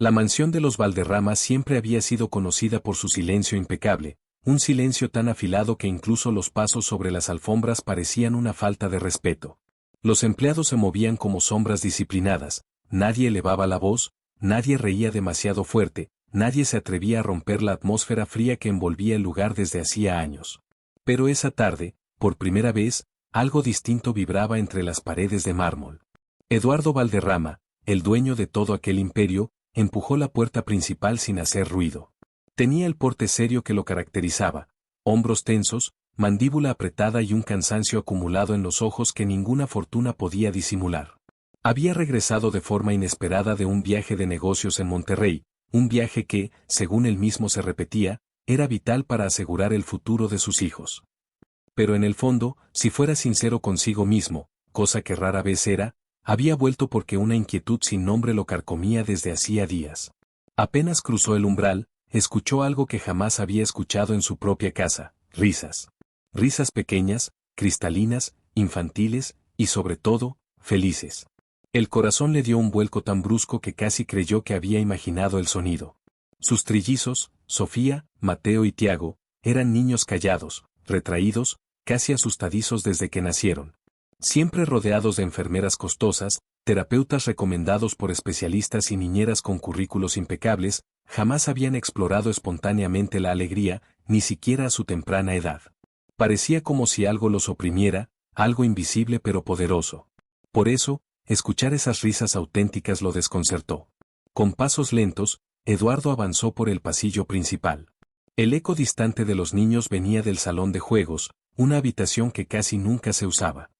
La mansión de los Valderrama siempre había sido conocida por su silencio impecable, un silencio tan afilado que incluso los pasos sobre las alfombras parecían una falta de respeto. Los empleados se movían como sombras disciplinadas, nadie elevaba la voz, nadie reía demasiado fuerte, nadie se atrevía a romper la atmósfera fría que envolvía el lugar desde hacía años. Pero esa tarde, por primera vez, algo distinto vibraba entre las paredes de mármol. Eduardo Valderrama, el dueño de todo aquel imperio, empujó la puerta principal sin hacer ruido. Tenía el porte serio que lo caracterizaba, hombros tensos, mandíbula apretada y un cansancio acumulado en los ojos que ninguna fortuna podía disimular. Había regresado de forma inesperada de un viaje de negocios en Monterrey, un viaje que, según él mismo se repetía, era vital para asegurar el futuro de sus hijos. Pero en el fondo, si fuera sincero consigo mismo, cosa que rara vez era, había vuelto porque una inquietud sin nombre lo carcomía desde hacía días. Apenas cruzó el umbral, escuchó algo que jamás había escuchado en su propia casa, risas. Risas pequeñas, cristalinas, infantiles, y sobre todo, felices. El corazón le dio un vuelco tan brusco que casi creyó que había imaginado el sonido. Sus trillizos, Sofía, Mateo y Tiago, eran niños callados, retraídos, casi asustadizos desde que nacieron. Siempre rodeados de enfermeras costosas, terapeutas recomendados por especialistas y niñeras con currículos impecables, jamás habían explorado espontáneamente la alegría, ni siquiera a su temprana edad. Parecía como si algo los oprimiera, algo invisible pero poderoso. Por eso, escuchar esas risas auténticas lo desconcertó. Con pasos lentos, Eduardo avanzó por el pasillo principal. El eco distante de los niños venía del salón de juegos, una habitación que casi nunca se usaba.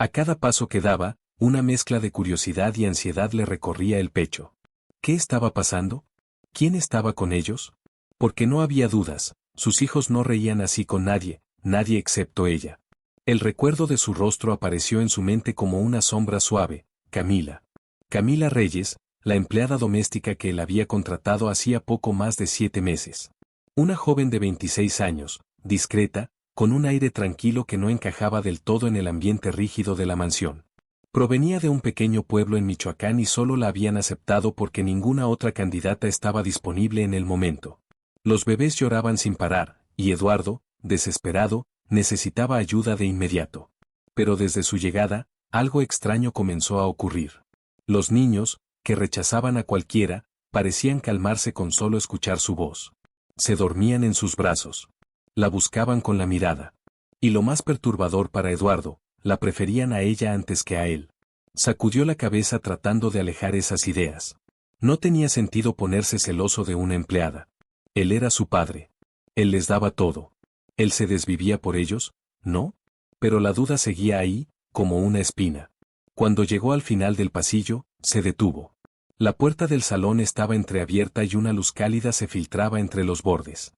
A cada paso que daba, una mezcla de curiosidad y ansiedad le recorría el pecho. ¿Qué estaba pasando? ¿Quién estaba con ellos? Porque no había dudas, sus hijos no reían así con nadie, nadie excepto ella. El recuerdo de su rostro apareció en su mente como una sombra suave, Camila. Camila Reyes, la empleada doméstica que él había contratado hacía poco más de 7 meses. Una joven de 26 años, discreta, con un aire tranquilo que no encajaba del todo en el ambiente rígido de la mansión. Provenía de un pequeño pueblo en Michoacán y solo la habían aceptado porque ninguna otra candidata estaba disponible en el momento. Los bebés lloraban sin parar, y Eduardo, desesperado, necesitaba ayuda de inmediato. Pero desde su llegada, algo extraño comenzó a ocurrir. Los niños, que rechazaban a cualquiera, parecían calmarse con solo escuchar su voz. Se dormían en sus brazos. La buscaban con la mirada. Y lo más perturbador para Eduardo, la preferían a ella antes que a él. Sacudió la cabeza tratando de alejar esas ideas. No tenía sentido ponerse celoso de una empleada. Él era su padre. Él les daba todo. ¿Él se desvivía por ellos? ¿No? Pero la duda seguía ahí, como una espina. Cuando llegó al final del pasillo, se detuvo. La puerta del salón estaba entreabierta y una luz cálida se filtraba entre los bordes.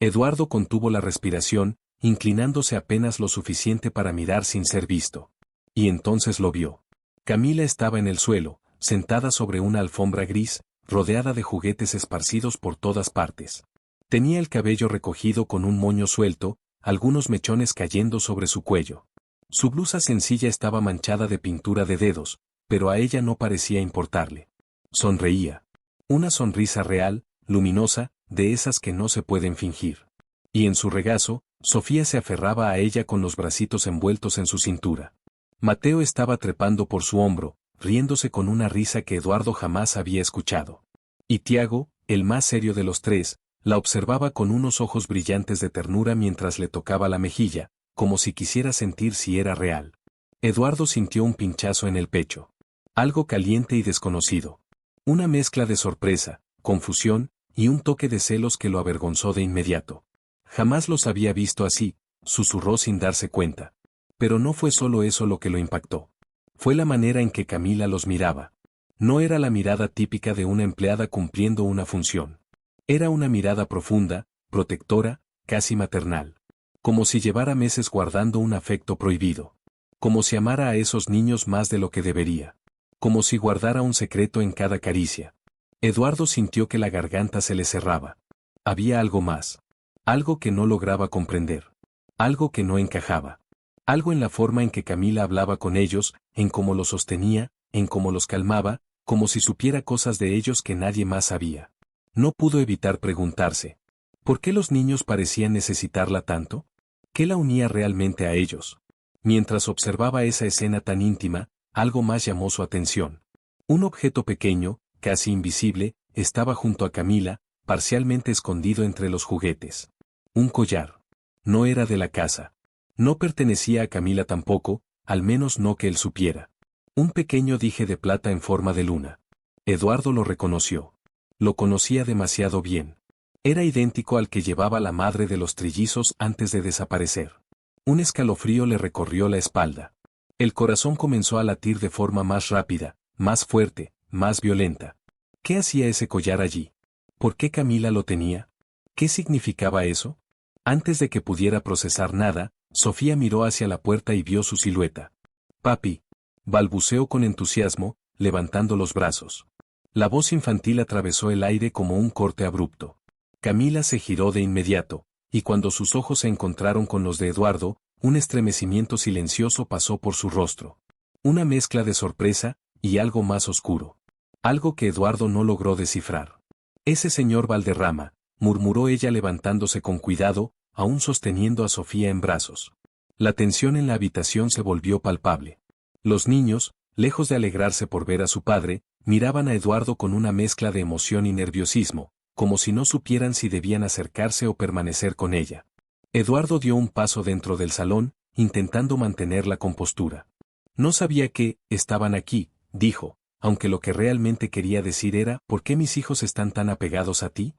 Eduardo contuvo la respiración, inclinándose apenas lo suficiente para mirar sin ser visto. Y entonces lo vio. Camila estaba en el suelo, sentada sobre una alfombra gris, rodeada de juguetes esparcidos por todas partes. Tenía el cabello recogido con un moño suelto, algunos mechones cayendo sobre su cuello. Su blusa sencilla estaba manchada de pintura de dedos, pero a ella no parecía importarle. Sonreía. Una sonrisa real, luminosa, de esas que no se pueden fingir. Y en su regazo, Sofía se aferraba a ella con los bracitos envueltos en su cintura. Mateo estaba trepando por su hombro, riéndose con una risa que Eduardo jamás había escuchado. Y Tiago, el más serio de los tres, la observaba con unos ojos brillantes de ternura mientras le tocaba la mejilla, como si quisiera sentir si era real. Eduardo sintió un pinchazo en el pecho. Algo caliente y desconocido. Una mezcla de sorpresa, confusión, y un toque de celos que lo avergonzó de inmediato. Jamás los había visto así, susurró sin darse cuenta. Pero no fue solo eso lo que lo impactó. Fue la manera en que Camila los miraba. No era la mirada típica de una empleada cumpliendo una función. Era una mirada profunda, protectora, casi maternal. Como si llevara meses guardando un afecto prohibido. Como si amara a esos niños más de lo que debería. Como si guardara un secreto en cada caricia. Eduardo sintió que la garganta se le cerraba. Había algo más. Algo que no lograba comprender. Algo que no encajaba. Algo en la forma en que Camila hablaba con ellos, en cómo los sostenía, en cómo los calmaba, como si supiera cosas de ellos que nadie más sabía. No pudo evitar preguntarse, ¿por qué los niños parecían necesitarla tanto? ¿Qué la unía realmente a ellos? Mientras observaba esa escena tan íntima, algo más llamó su atención. Un objeto pequeño, casi invisible, estaba junto a Camila, parcialmente escondido entre los juguetes. Un collar. No era de la casa. No pertenecía a Camila tampoco, al menos no que él supiera. Un pequeño dije de plata en forma de luna. Eduardo lo reconoció. Lo conocía demasiado bien. Era idéntico al que llevaba la madre de los trillizos antes de desaparecer. Un escalofrío le recorrió la espalda. El corazón comenzó a latir de forma más rápida, más fuerte, más violenta. ¿Qué hacía ese collar allí? ¿Por qué Camila lo tenía? ¿Qué significaba eso? Antes de que pudiera procesar nada, Sofía miró hacia la puerta y vio su silueta. «Papi», balbuceó con entusiasmo, levantando los brazos. La voz infantil atravesó el aire como un corte abrupto. Camila se giró de inmediato, y cuando sus ojos se encontraron con los de Eduardo, un estremecimiento silencioso pasó por su rostro. Una mezcla de sorpresa, y algo más oscuro. Algo que Eduardo no logró descifrar. «Ese señor Valderrama», murmuró ella levantándose con cuidado, aún sosteniendo a Sofía en brazos. La tensión en la habitación se volvió palpable. Los niños, lejos de alegrarse por ver a su padre, miraban a Eduardo con una mezcla de emoción y nerviosismo, como si no supieran si debían acercarse o permanecer con ella. Eduardo dio un paso dentro del salón, intentando mantener la compostura. «No sabía que estaban aquí», dijo, aunque lo que realmente quería decir era «¿por qué mis hijos están tan apegados a ti?».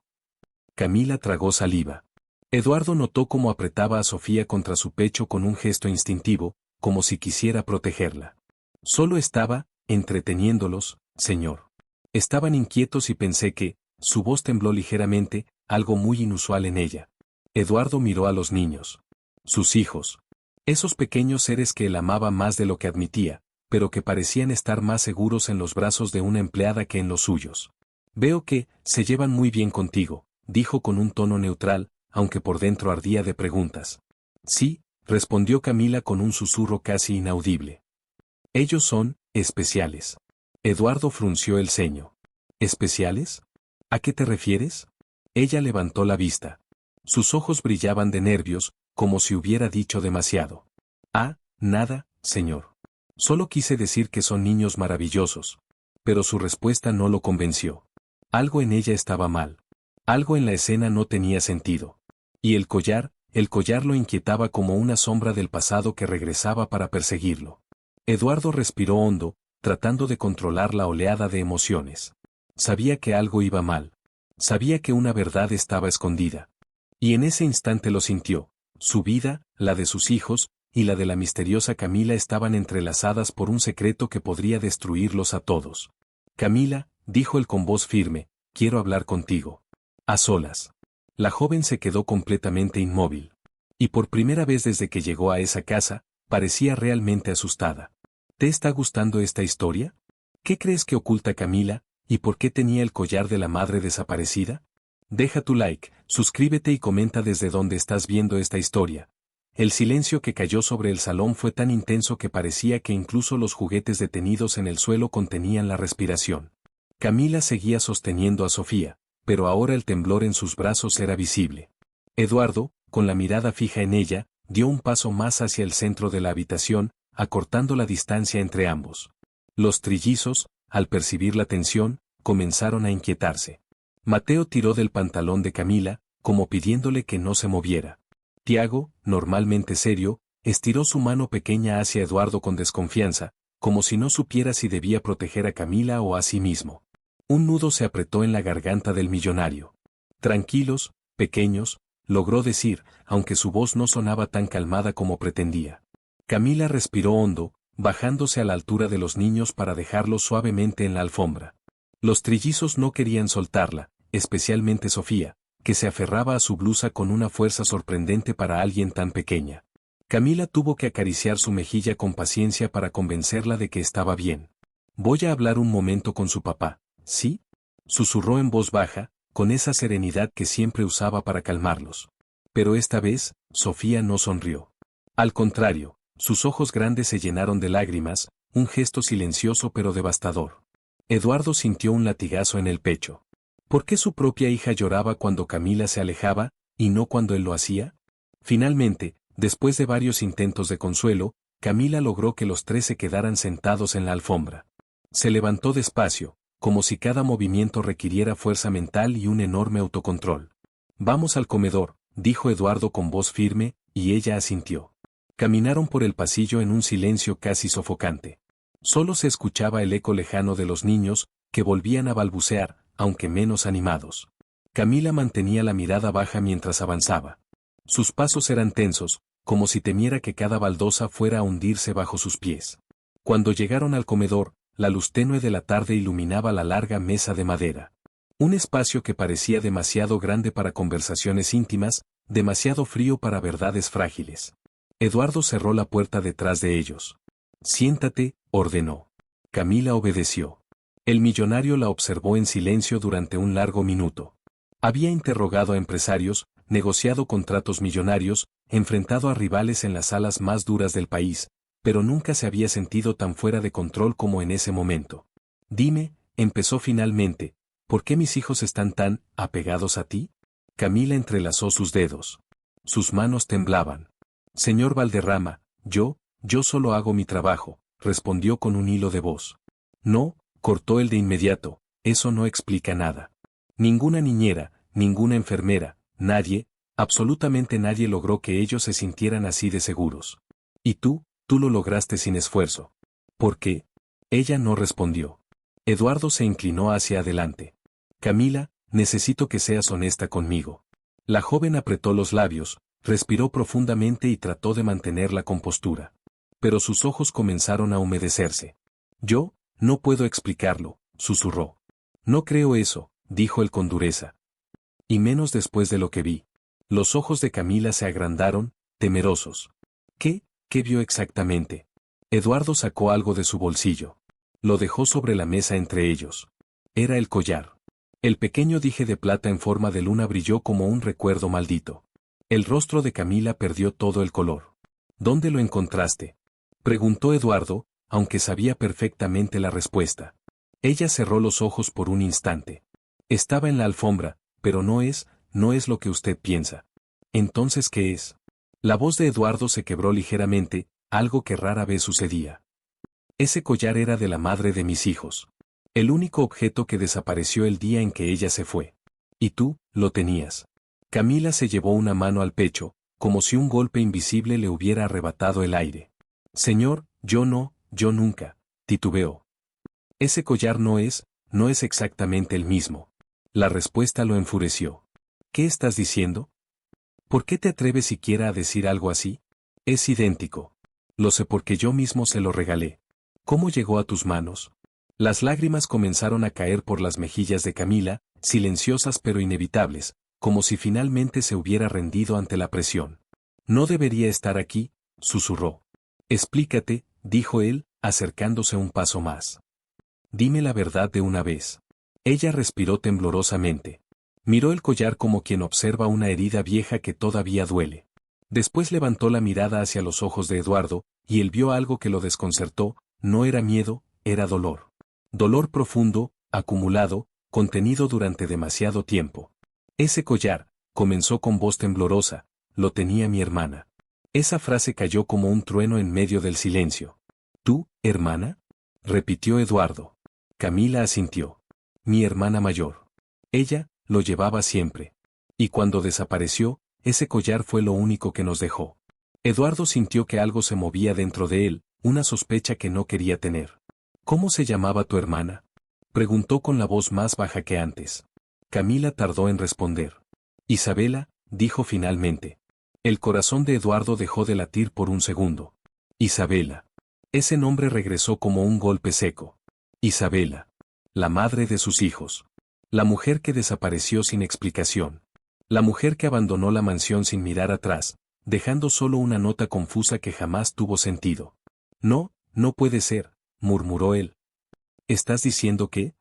Camila tragó saliva. Eduardo notó cómo apretaba a Sofía contra su pecho con un gesto instintivo, como si quisiera protegerla. «Solo estaba entreteniéndolos, señor». Estaban inquietos y pensé que, su voz tembló ligeramente, algo muy inusual en ella. Eduardo miró a los niños. Sus hijos. Esos pequeños seres que él amaba más de lo que admitía, pero que parecían estar más seguros en los brazos de una empleada que en los suyos. «Veo que se llevan muy bien contigo», dijo con un tono neutral, aunque por dentro ardía de preguntas. «Sí», respondió Camila con un susurro casi inaudible. «Ellos son especiales». Eduardo frunció el ceño. «¿Especiales? ¿A qué te refieres?». Ella levantó la vista. Sus ojos brillaban de nervios, como si hubiera dicho demasiado. «Ah, nada, señor. Solo quise decir que son niños maravillosos». Pero su respuesta no lo convenció. Algo en ella estaba mal. Algo en la escena no tenía sentido. Y el collar lo inquietaba como una sombra del pasado que regresaba para perseguirlo. Eduardo respiró hondo, tratando de controlar la oleada de emociones. Sabía que algo iba mal. Sabía que una verdad estaba escondida. Y en ese instante lo sintió. Su vida, la de sus hijos, y la de la misteriosa Camila estaban entrelazadas por un secreto que podría destruirlos a todos. «Camila», dijo él con voz firme, «quiero hablar contigo. A solas». La joven se quedó completamente inmóvil. Y por primera vez desde que llegó a esa casa, parecía realmente asustada. «¿Te está gustando esta historia? ¿Qué crees que oculta Camila, y por qué tenía el collar de la madre desaparecida? Deja tu like, suscríbete y comenta desde dónde estás viendo esta historia». El silencio que cayó sobre el salón fue tan intenso que parecía que incluso los juguetes detenidos en el suelo contenían la respiración. Camila seguía sosteniendo a Sofía, pero ahora el temblor en sus brazos era visible. Eduardo, con la mirada fija en ella, dio un paso más hacia el centro de la habitación, acortando la distancia entre ambos. Los trillizos, al percibir la tensión, comenzaron a inquietarse. Mateo tiró del pantalón de Camila, como pidiéndole que no se moviera. Tiago, normalmente serio, estiró su mano pequeña hacia Eduardo con desconfianza, como si no supiera si debía proteger a Camila o a sí mismo. Un nudo se apretó en la garganta del millonario. «Tranquilos, pequeños», logró decir, aunque su voz no sonaba tan calmada como pretendía. Camila respiró hondo, bajándose a la altura de los niños para dejarlos suavemente en la alfombra. Los trillizos no querían soltarla, especialmente Sofía, que se aferraba a su blusa con una fuerza sorprendente para alguien tan pequeña. Camila tuvo que acariciar su mejilla con paciencia para convencerla de que estaba bien. «Voy a hablar un momento con su papá, ¿sí?», susurró en voz baja, con esa serenidad que siempre usaba para calmarlos. Pero esta vez, Sofía no sonrió. Al contrario, sus ojos grandes se llenaron de lágrimas, un gesto silencioso pero devastador. Eduardo sintió un latigazo en el pecho. ¿Por qué su propia hija lloraba cuando Camila se alejaba, y no cuando él lo hacía? Finalmente, después de varios intentos de consuelo, Camila logró que los tres se quedaran sentados en la alfombra. Se levantó despacio, como si cada movimiento requiriera fuerza mental y un enorme autocontrol. Vamos al comedor, dijo Eduardo con voz firme, y ella asintió. Caminaron por el pasillo en un silencio casi sofocante. Solo se escuchaba el eco lejano de los niños, que volvían a balbucear, aunque menos animados. Camila mantenía la mirada baja mientras avanzaba. Sus pasos eran tensos, como si temiera que cada baldosa fuera a hundirse bajo sus pies. Cuando llegaron al comedor, la luz tenue de la tarde iluminaba la larga mesa de madera. Un espacio que parecía demasiado grande para conversaciones íntimas, demasiado frío para verdades frágiles. Eduardo cerró la puerta detrás de ellos. Siéntate, ordenó. Camila obedeció. El millonario la observó en silencio durante un largo minuto. Había interrogado a empresarios, negociado contratos millonarios, enfrentado a rivales en las salas más duras del país, pero nunca se había sentido tan fuera de control como en ese momento. Dime, empezó finalmente, ¿por qué mis hijos están tan apegados a ti? Camila entrelazó sus dedos. Sus manos temblaban. Señor Valderrama, yo solo hago mi trabajo, respondió con un hilo de voz. No, cortó él de inmediato, eso no explica nada. Ninguna niñera, ninguna enfermera, nadie, absolutamente nadie logró que ellos se sintieran así de seguros. Y tú lo lograste sin esfuerzo. ¿Por qué? Ella no respondió. Eduardo se inclinó hacia adelante. Camila, necesito que seas honesta conmigo. La joven apretó los labios, respiró profundamente y trató de mantener la compostura. Pero sus ojos comenzaron a humedecerse. Yo, no puedo explicarlo, susurró. No creo eso, dijo él con dureza. Y menos después de lo que vi. Los ojos de Camila se agrandaron, temerosos. ¿Qué vio exactamente? Eduardo sacó algo de su bolsillo. Lo dejó sobre la mesa entre ellos. Era el collar. El pequeño dije de plata en forma de luna brilló como un recuerdo maldito. El rostro de Camila perdió todo el color. ¿Dónde lo encontraste?, preguntó Eduardo, aunque sabía perfectamente la respuesta. Ella cerró los ojos por un instante. Estaba en la alfombra, pero no es lo que usted piensa. ¿Entonces qué es? La voz de Eduardo se quebró ligeramente, algo que rara vez sucedía. Ese collar era de la madre de mis hijos. El único objeto que desapareció el día en que ella se fue. Y tú, lo tenías. Camila se llevó una mano al pecho, como si un golpe invisible le hubiera arrebatado el aire. Señor, yo nunca, titubeó. Ese collar no es exactamente el mismo. La respuesta lo enfureció. ¿Qué estás diciendo? ¿Por qué te atreves siquiera a decir algo así? Es idéntico. Lo sé porque yo mismo se lo regalé. ¿Cómo llegó a tus manos? Las lágrimas comenzaron a caer por las mejillas de Camila, silenciosas pero inevitables, como si finalmente se hubiera rendido ante la presión. No debería estar aquí, susurró. Explícate, dijo él, acercándose un paso más. Dime la verdad de una vez. Ella respiró temblorosamente. Miró el collar como quien observa una herida vieja que todavía duele. Después levantó la mirada hacia los ojos de Eduardo, y él vio algo que lo desconcertó, no era miedo, era dolor. Dolor profundo, acumulado, contenido durante demasiado tiempo. Ese collar, comenzó con voz temblorosa, lo tenía mi hermana. Esa frase cayó como un trueno en medio del silencio. ¿Tú, hermana?, repitió Eduardo. Camila asintió. Mi hermana mayor. Ella lo llevaba siempre. Y cuando desapareció, ese collar fue lo único que nos dejó. Eduardo sintió que algo se movía dentro de él, una sospecha que no quería tener. ¿Cómo se llamaba tu hermana?, preguntó con la voz más baja que antes. Camila tardó en responder. Isabela, dijo finalmente. El corazón de Eduardo dejó de latir por un segundo. Isabela. Ese nombre regresó como un golpe seco. Isabela. La madre de sus hijos. La mujer que desapareció sin explicación. La mujer que abandonó la mansión sin mirar atrás, dejando solo una nota confusa que jamás tuvo sentido. No puede ser, murmuró él. ¿Estás diciendo que?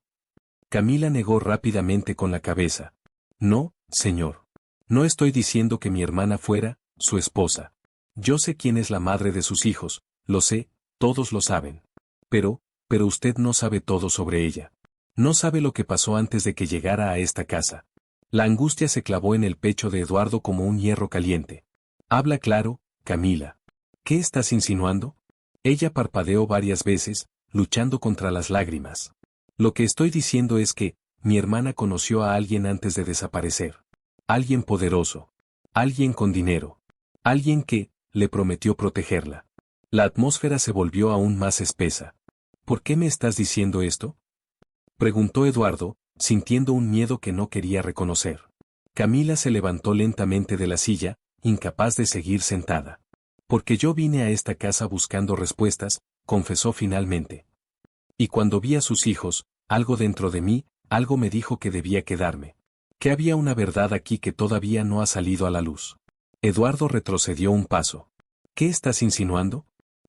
Camila negó rápidamente con la cabeza. No, señor. No estoy diciendo que mi hermana fuera su esposa. Yo sé quién es la madre de sus hijos, lo sé, todos lo saben. Pero usted no sabe todo sobre ella. No sabe lo que pasó antes de que llegara a esta casa. La angustia se clavó en el pecho de Eduardo como un hierro caliente. Habla claro, Camila. ¿Qué estás insinuando? Ella parpadeó varias veces, luchando contra las lágrimas. Lo que estoy diciendo es que, mi hermana conoció a alguien antes de desaparecer. Alguien poderoso. Alguien con dinero. Alguien que, le prometió protegerla. La atmósfera se volvió aún más espesa. ¿Por qué me estás diciendo esto? Preguntó Eduardo, sintiendo un miedo que no quería reconocer. Camila se levantó lentamente de la silla, incapaz de seguir sentada. Porque yo vine a esta casa buscando respuestas, confesó finalmente. Y cuando vi a sus hijos, algo dentro de mí, algo me dijo que debía quedarme. Que había una verdad aquí que todavía no ha salido a la luz. Eduardo retrocedió un paso. ¿Qué estás insinuando?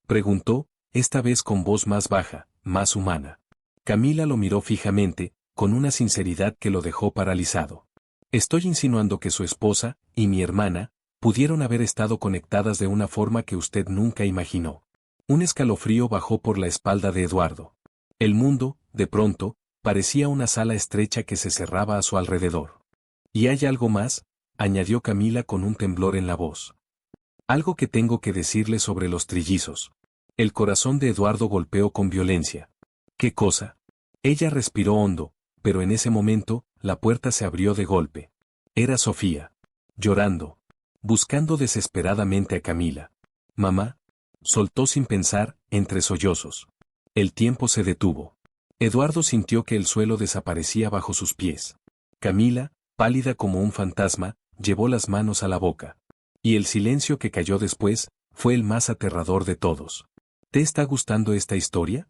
Preguntó, esta vez con voz más baja, más humana. Camila lo miró fijamente, con una sinceridad que lo dejó paralizado. Estoy insinuando que su esposa, y mi hermana, pudieron haber estado conectadas de una forma que usted nunca imaginó. Un escalofrío bajó por la espalda de Eduardo. El mundo, de pronto, parecía una sala estrecha que se cerraba a su alrededor. ¿Y hay algo más?, añadió Camila con un temblor en la voz. Algo que tengo que decirle sobre los trillizos. El corazón de Eduardo golpeó con violencia. ¿Qué cosa? Ella respiró hondo, pero en ese momento, la puerta se abrió de golpe. Era Sofía. Llorando. Buscando desesperadamente a Camila. Mamá. Soltó sin pensar, entre sollozos. El tiempo se detuvo. Eduardo sintió que el suelo desaparecía bajo sus pies. Camila, pálida como un fantasma, llevó las manos a la boca. Y el silencio que cayó después, fue el más aterrador de todos. ¿Te está gustando esta historia?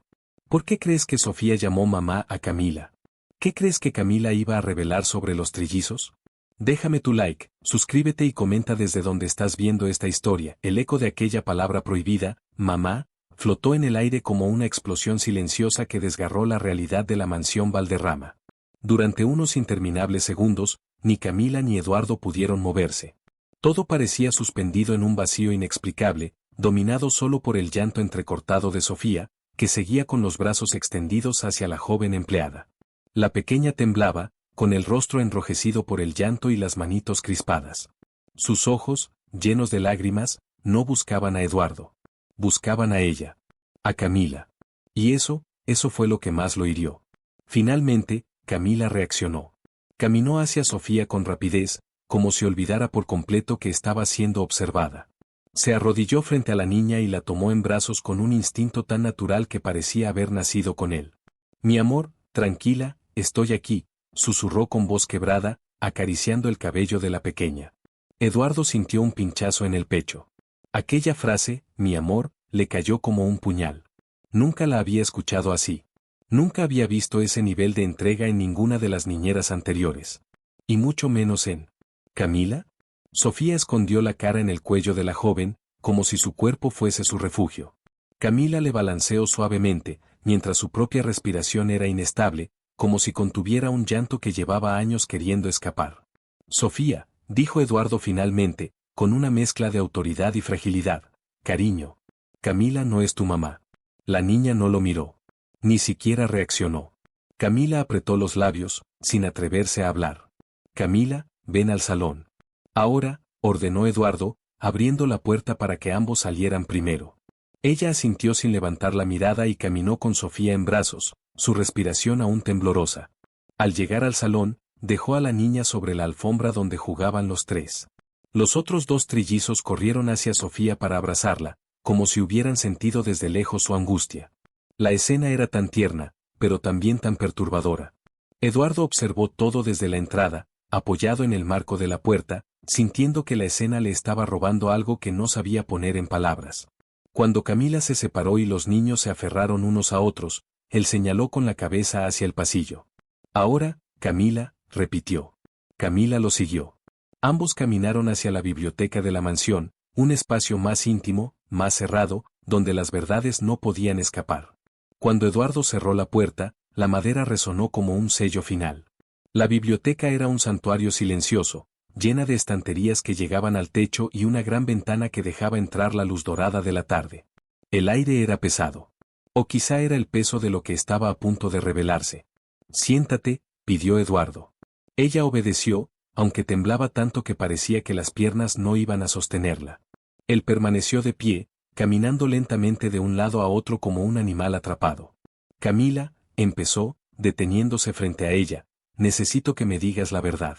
¿Por qué crees que Sofía llamó mamá a Camila? ¿Qué crees que Camila iba a revelar sobre los trillizos? Déjame tu like, suscríbete y comenta desde donde estás viendo esta historia. El eco de aquella palabra prohibida, mamá, flotó en el aire como una explosión silenciosa que desgarró la realidad de la mansión Valderrama. Durante unos interminables segundos, ni Camila ni Eduardo pudieron moverse. Todo parecía suspendido en un vacío inexplicable, dominado solo por el llanto entrecortado de Sofía, que seguía con los brazos extendidos hacia la joven empleada. La pequeña temblaba, con el rostro enrojecido por el llanto y las manitos crispadas. Sus ojos, llenos de lágrimas, no buscaban a Eduardo. Buscaban a ella. A Camila. Y eso fue lo que más lo hirió. Finalmente, Camila reaccionó. Caminó hacia Sofía con rapidez, como si olvidara por completo que estaba siendo observada. Se arrodilló frente a la niña y la tomó en brazos con un instinto tan natural que parecía haber nacido con él. Mi amor, tranquila, estoy aquí, susurró con voz quebrada, acariciando el cabello de la pequeña. Eduardo sintió un pinchazo en el pecho. Aquella frase, mi amor, le cayó como un puñal. Nunca la había escuchado así. Nunca había visto ese nivel de entrega en ninguna de las niñeras anteriores. Y mucho menos en ¿Camila? Sofía escondió la cara en el cuello de la joven, como si su cuerpo fuese su refugio. Camila le balanceó suavemente, mientras su propia respiración era inestable, como si contuviera un llanto que llevaba años queriendo escapar. Sofía, dijo Eduardo finalmente, con una mezcla de autoridad y fragilidad. Cariño. Camila no es tu mamá. La niña no lo miró. Ni siquiera reaccionó. Camila apretó los labios, sin atreverse a hablar. Camila, ven al salón. Ahora, ordenó Eduardo, abriendo la puerta para que ambos salieran primero. Ella asintió sin levantar la mirada y caminó con Sofía en brazos, su respiración aún temblorosa. Al llegar al salón, dejó a la niña sobre la alfombra donde jugaban los tres. Los otros dos trillizos corrieron hacia Sofía para abrazarla, como si hubieran sentido desde lejos su angustia. La escena era tan tierna, pero también tan perturbadora. Eduardo observó todo desde la entrada, apoyado en el marco de la puerta, sintiendo que la escena le estaba robando algo que no sabía poner en palabras. Cuando Camila se separó y los niños se aferraron unos a otros, él señaló con la cabeza hacia el pasillo. Ahora, Camila, repitió. Camila lo siguió. Ambos caminaron hacia la biblioteca de la mansión, un espacio más íntimo, más cerrado, donde las verdades no podían escapar. Cuando Eduardo cerró la puerta, la madera resonó como un sello final. La biblioteca era un santuario silencioso, llena de estanterías que llegaban al techo y una gran ventana que dejaba entrar la luz dorada de la tarde. El aire era pesado. O quizá era el peso de lo que estaba a punto de revelarse. Siéntate, pidió Eduardo. Ella obedeció, aunque temblaba tanto que parecía que las piernas no iban a sostenerla. Él permaneció de pie, caminando lentamente de un lado a otro como un animal atrapado. Camila, empezó, deteniéndose frente a ella, necesito que me digas la verdad.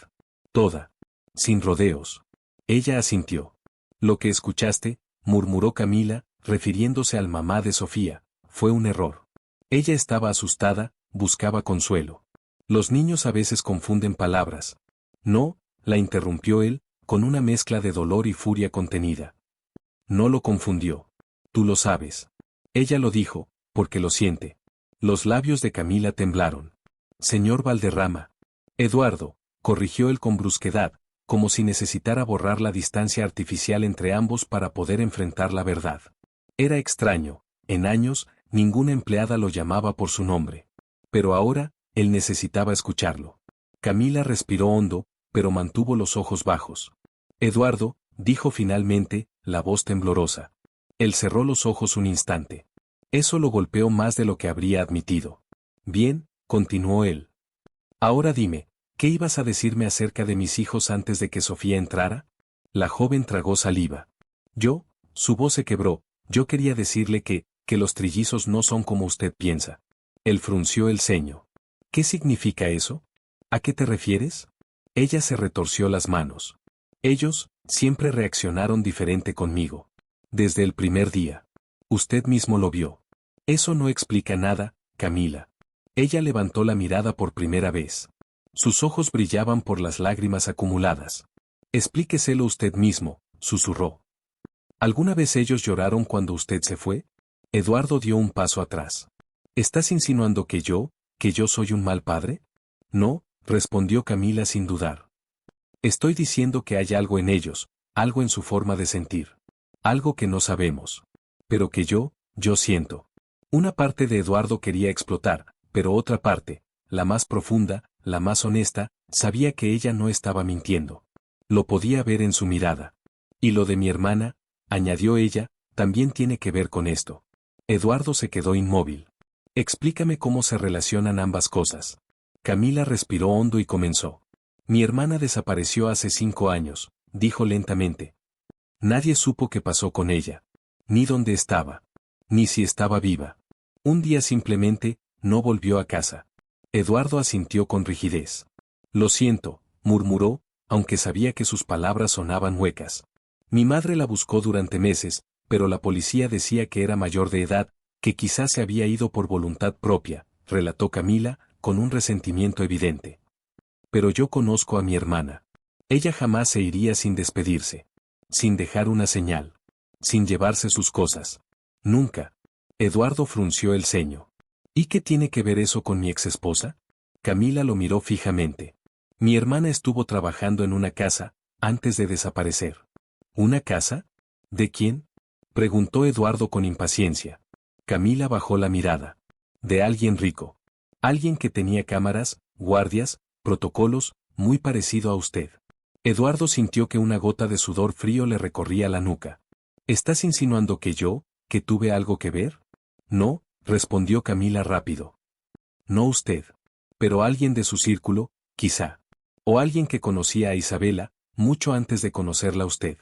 Toda. Sin rodeos. Ella asintió. Lo que escuchaste, murmuró Camila, refiriéndose al mamá de Sofía, fue un error. Ella estaba asustada, buscaba consuelo. Los niños a veces confunden palabras. No, la interrumpió él, con una mezcla de dolor y furia contenida. No lo confundió. Tú lo sabes. Ella lo dijo, porque lo siente. Los labios de Camila temblaron. Señor Valderrama. Eduardo, corrigió él con brusquedad, como si necesitara borrar la distancia artificial entre ambos para poder enfrentar la verdad. Era extraño, en años, ninguna empleada lo llamaba por su nombre. Pero ahora, él necesitaba escucharlo. Camila respiró hondo, pero mantuvo los ojos bajos. Eduardo, dijo finalmente, la voz temblorosa. Él cerró los ojos un instante. Eso lo golpeó más de lo que habría admitido. Bien, continuó él. Ahora dime, ¿qué ibas a decirme acerca de mis hijos antes de que Sofía entrara? La joven tragó saliva. Su voz se quebró, yo quería decirle que los trillizos no son como usted piensa. Él frunció el ceño. ¿Qué significa eso? ¿A qué te refieres? Ella se retorció las manos. Ellos, siempre reaccionaron diferente conmigo. Desde el primer día. Usted mismo lo vio. Eso no explica nada, Camila. Ella levantó la mirada por primera vez. Sus ojos brillaban por las lágrimas acumuladas. Explíqueselo usted mismo, susurró. ¿Alguna vez ellos lloraron cuando usted se fue? Eduardo dio un paso atrás. ¿Estás insinuando que yo soy un mal padre? No, respondió Camila sin dudar. Estoy diciendo que hay algo en ellos, algo en su forma de sentir. Algo que no sabemos. Pero que yo siento. Una parte de Eduardo quería explotar, pero otra parte, la más profunda, la más honesta, sabía que ella no estaba mintiendo. Lo podía ver en su mirada. Y lo de mi hermana, añadió ella, también tiene que ver con esto. Eduardo se quedó inmóvil. Explícame cómo se relacionan ambas cosas. Camila respiró hondo y comenzó. Mi hermana desapareció hace 5 años, dijo lentamente. Nadie supo qué pasó con ella. Ni dónde estaba. Ni si estaba viva. Un día simplemente, no volvió a casa. Eduardo asintió con rigidez. Lo siento, murmuró, aunque sabía que sus palabras sonaban huecas. Mi madre la buscó durante meses, pero la policía decía que era mayor de edad, que quizás se había ido por voluntad propia, relató Camila, con un resentimiento evidente. Pero yo conozco a mi hermana. Ella jamás se iría sin despedirse. Sin dejar una señal. Sin llevarse sus cosas. Nunca. Eduardo frunció el ceño. ¿Y qué tiene que ver eso con mi exesposa? Camila lo miró fijamente. Mi hermana estuvo trabajando en una casa, antes de desaparecer. ¿Una casa? ¿De quién? Preguntó Eduardo con impaciencia. Camila bajó la mirada. De alguien rico. Alguien que tenía cámaras, guardias, protocolos, muy parecido a usted. Eduardo sintió que una gota de sudor frío le recorría la nuca. ¿Estás insinuando que tuve algo que ver? No, respondió Camila rápido. No usted. Pero alguien de su círculo, quizá. O alguien que conocía a Isabela, mucho antes de conocerla a usted.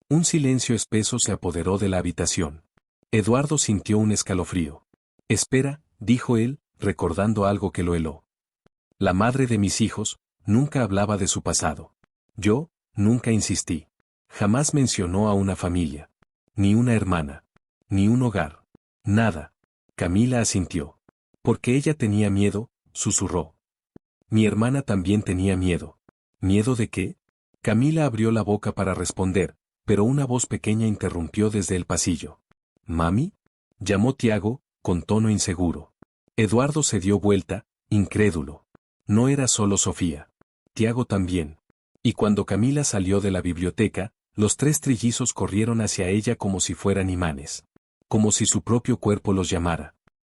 Un silencio espeso se apoderó de la habitación. Eduardo sintió un escalofrío. Espera, dijo él, recordando algo que lo heló. La madre de mis hijos, nunca hablaba de su pasado. Yo, nunca insistí. Jamás mencionó a una familia. Ni una hermana. Ni un hogar. Nada. Camila asintió. Porque ella tenía miedo, susurró. Mi hermana también tenía miedo. ¿Miedo de qué? Camila abrió la boca para responder, pero una voz pequeña interrumpió desde el pasillo. ¿Mami? Llamó Tiago, con tono inseguro. Eduardo se dio vuelta, incrédulo. No era solo Sofía. Tiago también. Y cuando Camila salió de la biblioteca, los 3 trillizos corrieron hacia ella como si fueran imanes. Como si su propio cuerpo los llamara.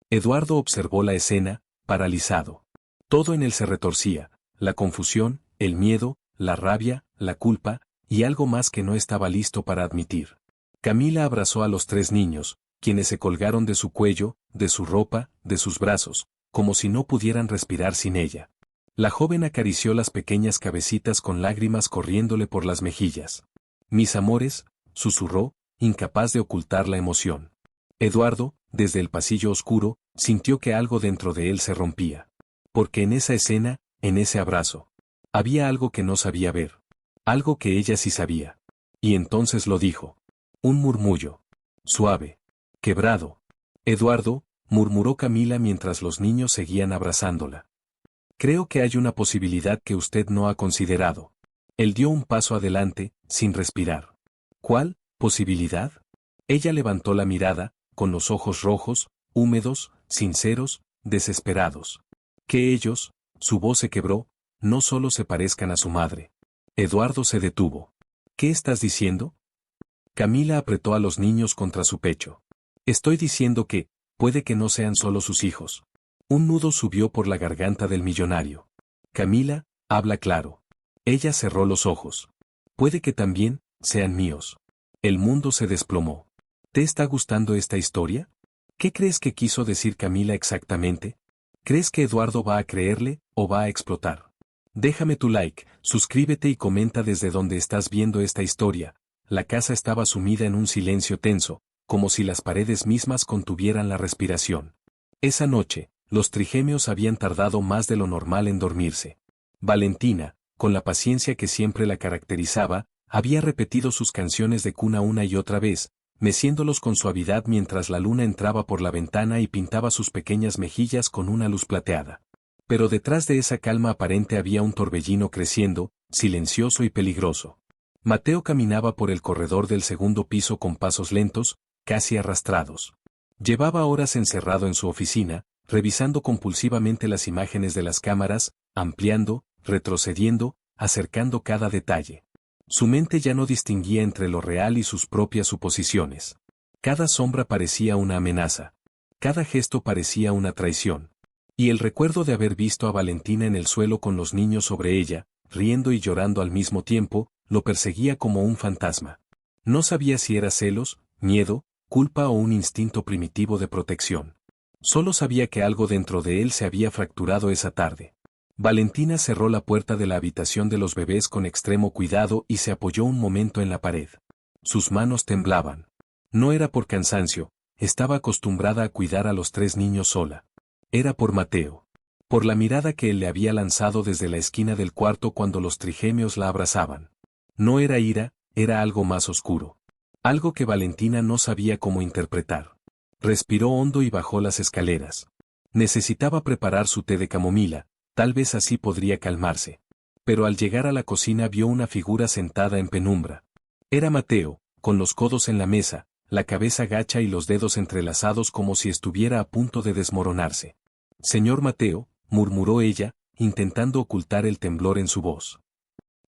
Eduardo observó la escena, paralizado. Todo en él se retorcía, la confusión, el miedo, la rabia, la culpa, y algo más que no estaba listo para admitir. Camila abrazó a los 3 niños, quienes se colgaron de su cuello, de su ropa, de sus brazos, como si no pudieran respirar sin ella. La joven acarició las pequeñas cabecitas con lágrimas corriéndole por las mejillas. Mis amores, susurró, incapaz de ocultar la emoción. Eduardo, desde el pasillo oscuro, sintió que algo dentro de él se rompía. Porque en esa escena, en ese abrazo, había algo que no sabía ver. Algo que ella sí sabía. Y entonces lo dijo. Un murmullo. Suave. Quebrado. Eduardo, murmuró Camila mientras los niños seguían abrazándola. Creo que hay una posibilidad que usted no ha considerado. Él dio un paso adelante, sin respirar. ¿Cuál posibilidad? Ella levantó la mirada, con los ojos rojos, húmedos, sinceros, desesperados. Que ellos, su voz se quebró, no solo se parezcan a su madre. Eduardo se detuvo. ¿Qué estás diciendo? Camila apretó a los niños contra su pecho. Estoy diciendo que, puede que no sean solo sus hijos. Un nudo subió por la garganta del millonario. Camila, habla claro. Ella cerró los ojos. Puede que también sean míos. El mundo se desplomó. ¿Te está gustando esta historia? ¿Qué crees que quiso decir Camila exactamente? ¿Crees que Eduardo va a creerle, o va a explotar? Déjame tu like, suscríbete y comenta desde donde estás viendo esta historia. La casa estaba sumida en un silencio tenso, como si las paredes mismas contuvieran la respiración. Esa noche, los trigemios habían tardado más de lo normal en dormirse. Valentina, con la paciencia que siempre la caracterizaba, había repetido sus canciones de cuna una y otra vez, meciéndolos con suavidad mientras la luna entraba por la ventana y pintaba sus pequeñas mejillas con una luz plateada. Pero detrás de esa calma aparente había un torbellino creciendo, silencioso y peligroso. Mateo caminaba por el corredor del segundo piso con pasos lentos, casi arrastrados. Llevaba horas encerrado en su oficina, revisando compulsivamente las imágenes de las cámaras, ampliando, retrocediendo, acercando cada detalle. Su mente ya no distinguía entre lo real y sus propias suposiciones. Cada sombra parecía una amenaza. Cada gesto parecía una traición. Y el recuerdo de haber visto a Valentina en el suelo con los niños sobre ella, riendo y llorando al mismo tiempo, lo perseguía como un fantasma. No sabía si era celos, miedo, culpa o un instinto primitivo de protección. Solo sabía que algo dentro de él se había fracturado esa tarde. Valentina cerró la puerta de la habitación de los bebés con extremo cuidado y se apoyó un momento en la pared. Sus manos temblaban. No era por cansancio, estaba acostumbrada a cuidar a los 3 niños sola. Era por Mateo. Por la mirada que él le había lanzado desde la esquina del cuarto cuando los trigemios la abrazaban. No era ira, era algo más oscuro. Algo que Valentina no sabía cómo interpretar. Respiró hondo y bajó las escaleras. Necesitaba preparar su té de camomila, tal vez así podría calmarse. Pero al llegar a la cocina vio una figura sentada en penumbra. Era Mateo, con los codos en la mesa, la cabeza gacha y los dedos entrelazados como si estuviera a punto de desmoronarse. Señor Mateo, murmuró ella, intentando ocultar el temblor en su voz.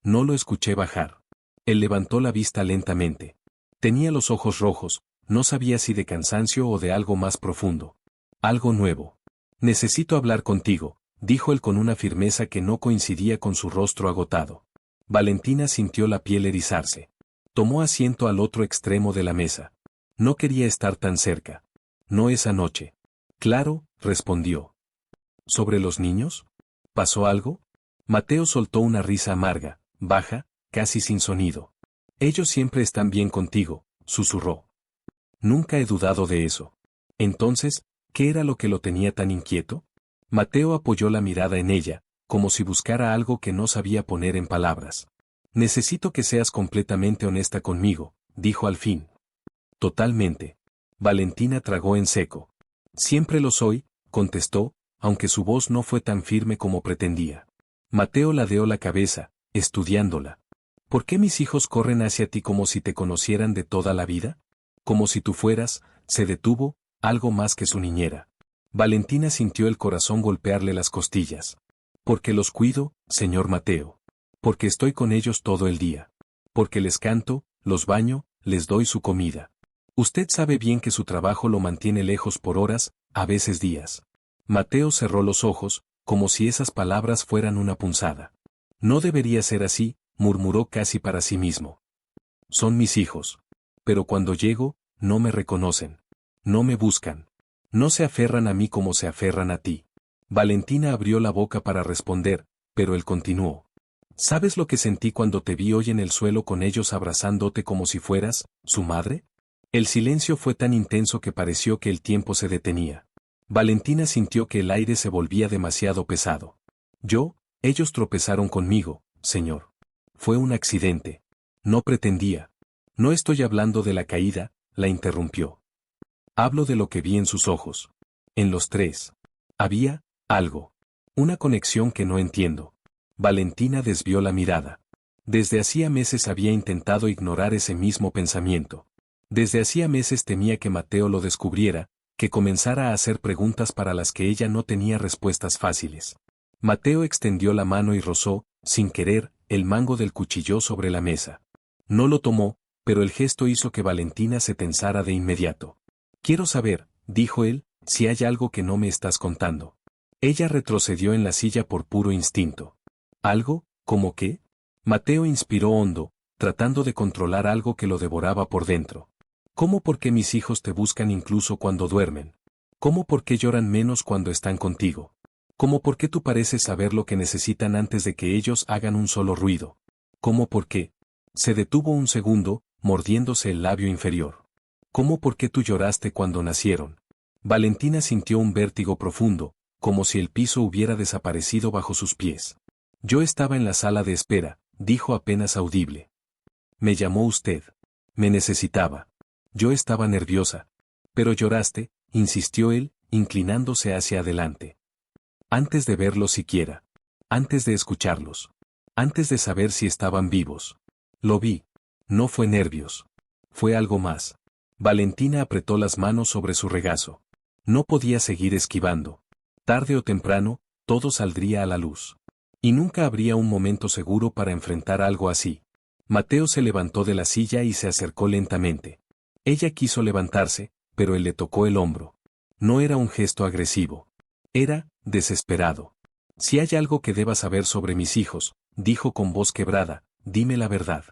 No lo escuché bajar. Él levantó la vista lentamente. Tenía los ojos rojos, no sabía si de cansancio o de algo más profundo. Algo nuevo. Necesito hablar contigo, dijo él con una firmeza que no coincidía con su rostro agotado. Valentina sintió la piel erizarse. Tomó asiento al otro extremo de la mesa. No quería estar tan cerca. No esa noche. Claro, respondió. ¿Sobre los niños? ¿Pasó algo? Mateo soltó una risa amarga, baja, casi sin sonido. Ellos siempre están bien contigo, susurró. Nunca he dudado de eso. Entonces, ¿qué era lo que lo tenía tan inquieto? Mateo apoyó la mirada en ella, como si buscara algo que no sabía poner en palabras. Necesito que seas completamente honesta conmigo, dijo al fin. Totalmente. Valentina tragó en seco. Siempre lo soy, contestó, aunque su voz no fue tan firme como pretendía. Mateo ladeó la cabeza, estudiándola. ¿Por qué mis hijos corren hacia ti como si te conocieran de toda la vida? Como si tú fueras, se detuvo, algo más que su niñera. Valentina sintió el corazón golpearle las costillas. Porque los cuido, señor Mateo. Porque estoy con ellos todo el día. Porque les canto, los baño, les doy su comida. Usted sabe bien que su trabajo lo mantiene lejos por horas, a veces días. Mateo cerró los ojos, como si esas palabras fueran una punzada. No debería ser así, murmuró casi para sí mismo. Son mis hijos. Pero cuando llego, no me reconocen. No me buscan. No se aferran a mí como se aferran a ti. Valentina abrió la boca para responder, pero él continuó. ¿Sabes lo que sentí cuando te vi hoy en el suelo con ellos abrazándote como si fueras su madre? El silencio fue tan intenso que pareció que el tiempo se detenía. Valentina sintió que el aire se volvía demasiado pesado. Ellos tropezaron conmigo, señor. Fue un accidente. No pretendía. No estoy hablando de la caída, la interrumpió. Hablo de lo que vi en sus ojos. En los tres. Había algo. Una conexión que no entiendo. Valentina desvió la mirada. Desde hacía meses había intentado ignorar ese mismo pensamiento. Desde hacía meses temía que Mateo lo descubriera, que comenzara a hacer preguntas para las que ella no tenía respuestas fáciles. Mateo extendió la mano y rozó, sin querer, el mango del cuchillo sobre la mesa. No lo tomó, pero el gesto hizo que Valentina se tensara de inmediato. Quiero saber, dijo él, si hay algo que no me estás contando. Ella retrocedió en la silla por puro instinto. ¿Algo? ¿Cómo qué? Mateo inspiró hondo, tratando de controlar algo que lo devoraba por dentro. ¿Cómo por qué mis hijos te buscan incluso cuando duermen? ¿Cómo por qué lloran menos cuando están contigo? ¿Cómo por qué tú pareces saber lo que necesitan antes de que ellos hagan un solo ruido? ¿Cómo por qué? Se detuvo un segundo, mordiéndose el labio inferior. ¿Cómo por qué tú lloraste cuando nacieron? Valentina sintió un vértigo profundo, como si el piso hubiera desaparecido bajo sus pies. Yo estaba en la sala de espera, dijo apenas audible. Me llamó usted. Me necesitaba. Yo estaba nerviosa. Pero lloraste, insistió él, inclinándose hacia adelante. Antes de verlos siquiera. Antes de escucharlos. Antes de saber si estaban vivos. Lo vi. No fue nervios. Fue algo más. Valentina apretó las manos sobre su regazo. No podía seguir esquivando. Tarde o temprano, todo saldría a la luz. Y nunca habría un momento seguro para enfrentar algo así. Mateo se levantó de la silla y se acercó lentamente. Ella quiso levantarse, pero él le tocó el hombro. No era un gesto agresivo. Era, desesperado. Si hay algo que deba saber sobre mis hijos, dijo con voz quebrada, dime la verdad.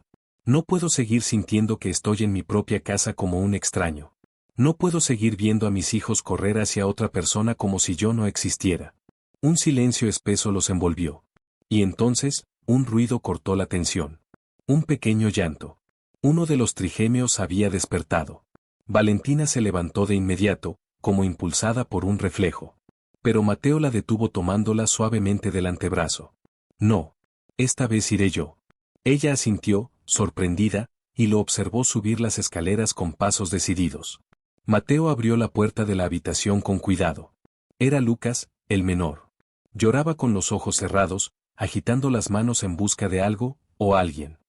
No puedo seguir sintiendo que estoy en mi propia casa como un extraño. No puedo seguir viendo a mis hijos correr hacia otra persona como si yo no existiera. Un silencio espeso los envolvió. Y entonces, un ruido cortó la tensión. Un pequeño llanto. Uno de los trigémeos había despertado. Valentina se levantó de inmediato, como impulsada por un reflejo. Pero Mateo la detuvo tomándola suavemente del antebrazo. No. Esta vez iré yo. Ella asintió, sorprendida, y lo observó subir las escaleras con pasos decididos. Mateo abrió la puerta de la habitación con cuidado. Era Lucas, el menor. Lloraba con los ojos cerrados, agitando las manos en busca de algo, o alguien.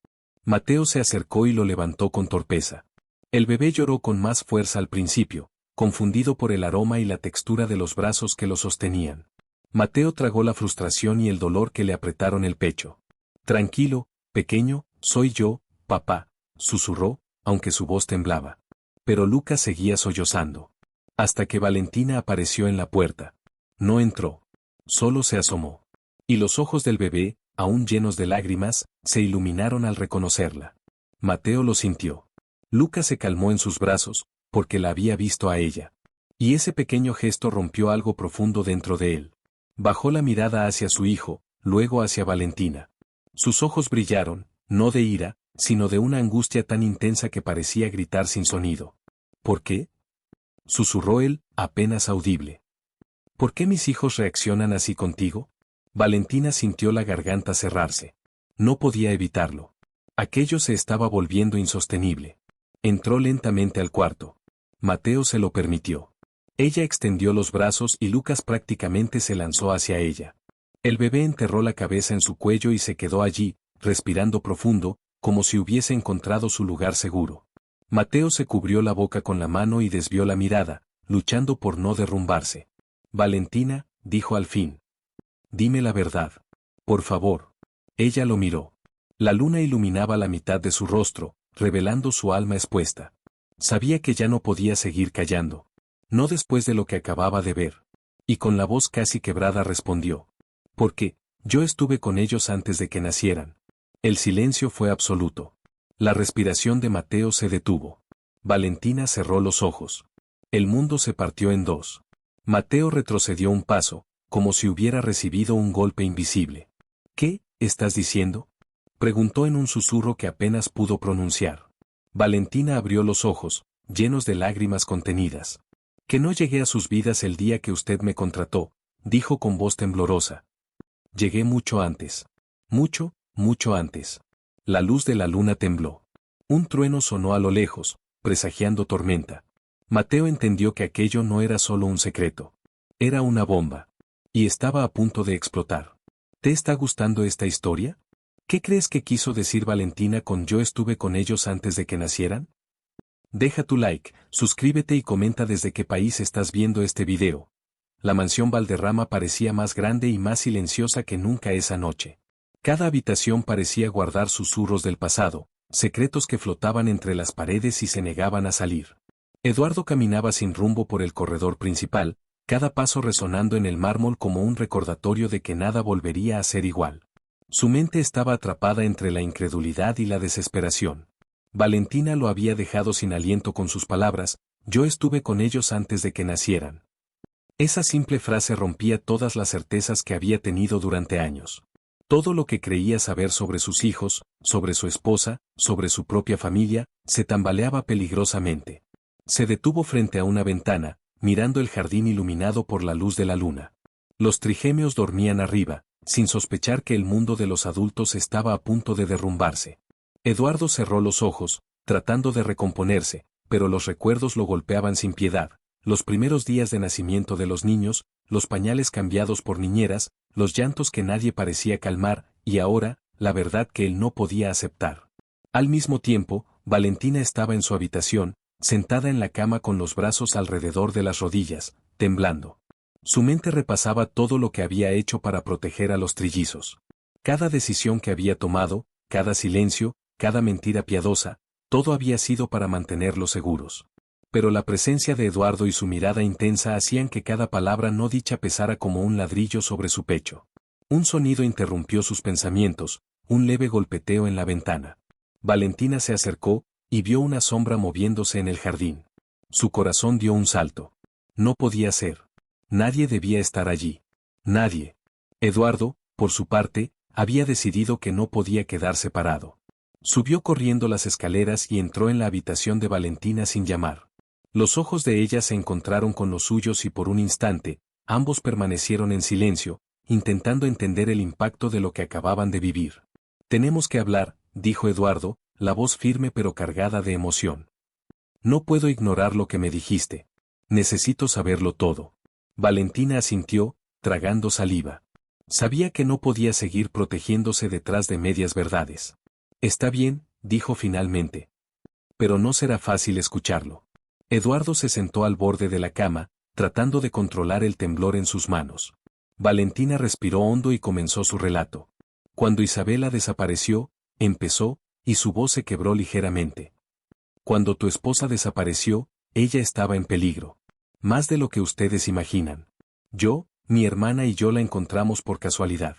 Mateo se acercó y lo levantó con torpeza. El bebé lloró con más fuerza al principio, confundido por el aroma y la textura de los brazos que lo sostenían. Mateo tragó la frustración y el dolor que le apretaron el pecho. Tranquilo, pequeño, soy yo, papá, susurró, aunque su voz temblaba. Pero Lucas seguía sollozando. Hasta que Valentina apareció en la puerta. No entró. Solo se asomó. Y los ojos del bebé, aún llenos de lágrimas, se iluminaron al reconocerla. Mateo lo sintió. Lucas se calmó en sus brazos, porque la había visto a ella. Y ese pequeño gesto rompió algo profundo dentro de él. Bajó la mirada hacia su hijo, luego hacia Valentina. Sus ojos brillaron, no de ira, sino de una angustia tan intensa que parecía gritar sin sonido. ¿Por qué? Susurró él, apenas audible. ¿Por qué mis hijos reaccionan así contigo? Valentina sintió la garganta cerrarse. No podía evitarlo. Aquello se estaba volviendo insostenible. Entró lentamente al cuarto. Mateo se lo permitió. Ella extendió los brazos y Lucas prácticamente se lanzó hacia ella. El bebé enterró la cabeza en su cuello y se quedó allí, respirando profundo, como si hubiese encontrado su lugar seguro. Mateo se cubrió la boca con la mano y desvió la mirada, luchando por no derrumbarse. Valentina, dijo al fin. Dime la verdad. Por favor. Ella lo miró. La luna iluminaba la mitad de su rostro, revelando su alma expuesta. Sabía que ya no podía seguir callando. No después de lo que acababa de ver. Y con la voz casi quebrada respondió. Porque, yo estuve con ellos antes de que nacieran. El silencio fue absoluto. La respiración de Mateo se detuvo. Valentina cerró los ojos. El mundo se partió en dos. Mateo retrocedió un paso, como si hubiera recibido un golpe invisible. ¿Qué estás diciendo?, preguntó en un susurro que apenas pudo pronunciar. Valentina abrió los ojos, llenos de lágrimas contenidas. Que no llegué a sus vidas el día que usted me contrató, dijo con voz temblorosa. Llegué mucho antes. Mucho, mucho antes. La luz de la luna tembló. Un trueno sonó a lo lejos, presagiando tormenta. Mateo entendió que aquello no era solo un secreto. Era una bomba. Y estaba a punto de explotar. ¿Te está gustando esta historia? ¿Qué crees que quiso decir Valentina con yo estuve con ellos antes de que nacieran? Deja tu like, suscríbete y comenta desde qué país estás viendo este video. La mansión Valderrama parecía más grande y más silenciosa que nunca esa noche. Cada habitación parecía guardar susurros del pasado, secretos que flotaban entre las paredes y se negaban a salir. Eduardo caminaba sin rumbo por el corredor principal, cada paso resonando en el mármol como un recordatorio de que nada volvería a ser igual. Su mente estaba atrapada entre la incredulidad y la desesperación. Valentina lo había dejado sin aliento con sus palabras, yo estuve con ellos antes de que nacieran. Esa simple frase rompía todas las certezas que había tenido durante años. Todo lo que creía saber sobre sus hijos, sobre su esposa, sobre su propia familia, se tambaleaba peligrosamente. Se detuvo frente a una ventana, mirando el jardín iluminado por la luz de la luna. Los trigémeos dormían arriba, sin sospechar que el mundo de los adultos estaba a punto de derrumbarse. Eduardo cerró los ojos, tratando de recomponerse, pero los recuerdos lo golpeaban sin piedad. Los primeros días de nacimiento de los niños, los pañales cambiados por niñeras, los llantos que nadie parecía calmar, y ahora, la verdad que él no podía aceptar. Al mismo tiempo, Valentina estaba en su habitación, sentada en la cama con los brazos alrededor de las rodillas, temblando. Su mente repasaba todo lo que había hecho para proteger a los trillizos. Cada decisión que había tomado, cada silencio, cada mentira piadosa, todo había sido para mantenerlos seguros. Pero la presencia de Eduardo y su mirada intensa hacían que cada palabra no dicha pesara como un ladrillo sobre su pecho. Un sonido interrumpió sus pensamientos, un leve golpeteo en la ventana. Valentina se acercó, y vio una sombra moviéndose en el jardín. Su corazón dio un salto. No podía ser. Nadie debía estar allí. Nadie. Eduardo, por su parte, había decidido que no podía quedarse parado. Subió corriendo las escaleras y entró en la habitación de Valentina sin llamar. Los ojos de ella se encontraron con los suyos y por un instante, ambos permanecieron en silencio, intentando entender el impacto de lo que acababan de vivir. Tenemos que hablar, dijo Eduardo, la voz firme pero cargada de emoción. No puedo ignorar lo que me dijiste. Necesito saberlo todo. Valentina asintió, tragando saliva. Sabía que no podía seguir protegiéndose detrás de medias verdades. Está bien, dijo finalmente. Pero no será fácil escucharlo. Eduardo se sentó al borde de la cama, tratando de controlar el temblor en sus manos. Valentina respiró hondo y comenzó su relato. Cuando Isabela desapareció, empezó, y su voz se quebró ligeramente. Cuando tu esposa desapareció, ella estaba en peligro. Más de lo que ustedes imaginan. Yo, mi hermana y yo la encontramos por casualidad.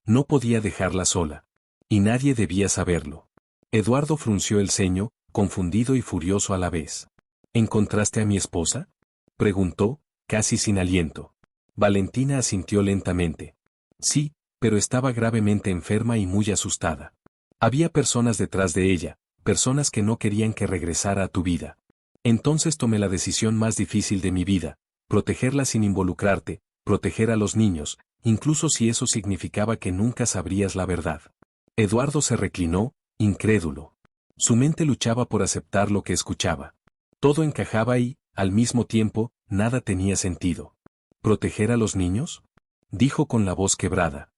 No podía dejarla sola. Y nadie debía saberlo. Eduardo frunció el ceño, confundido y furioso a la vez. ¿Encontraste a mi esposa?, preguntó, casi sin aliento. Valentina asintió lentamente. Sí, pero estaba gravemente enferma y muy asustada. Había personas detrás de ella, personas que no querían que regresara a tu vida. Entonces tomé la decisión más difícil de mi vida, protegerla sin involucrarte, proteger a los niños, incluso si eso significaba que nunca sabrías la verdad. Eduardo se reclinó, incrédulo. Su mente luchaba por aceptar lo que escuchaba. Todo encajaba y, al mismo tiempo, nada tenía sentido. ¿Proteger a los niños?, dijo con la voz quebrada.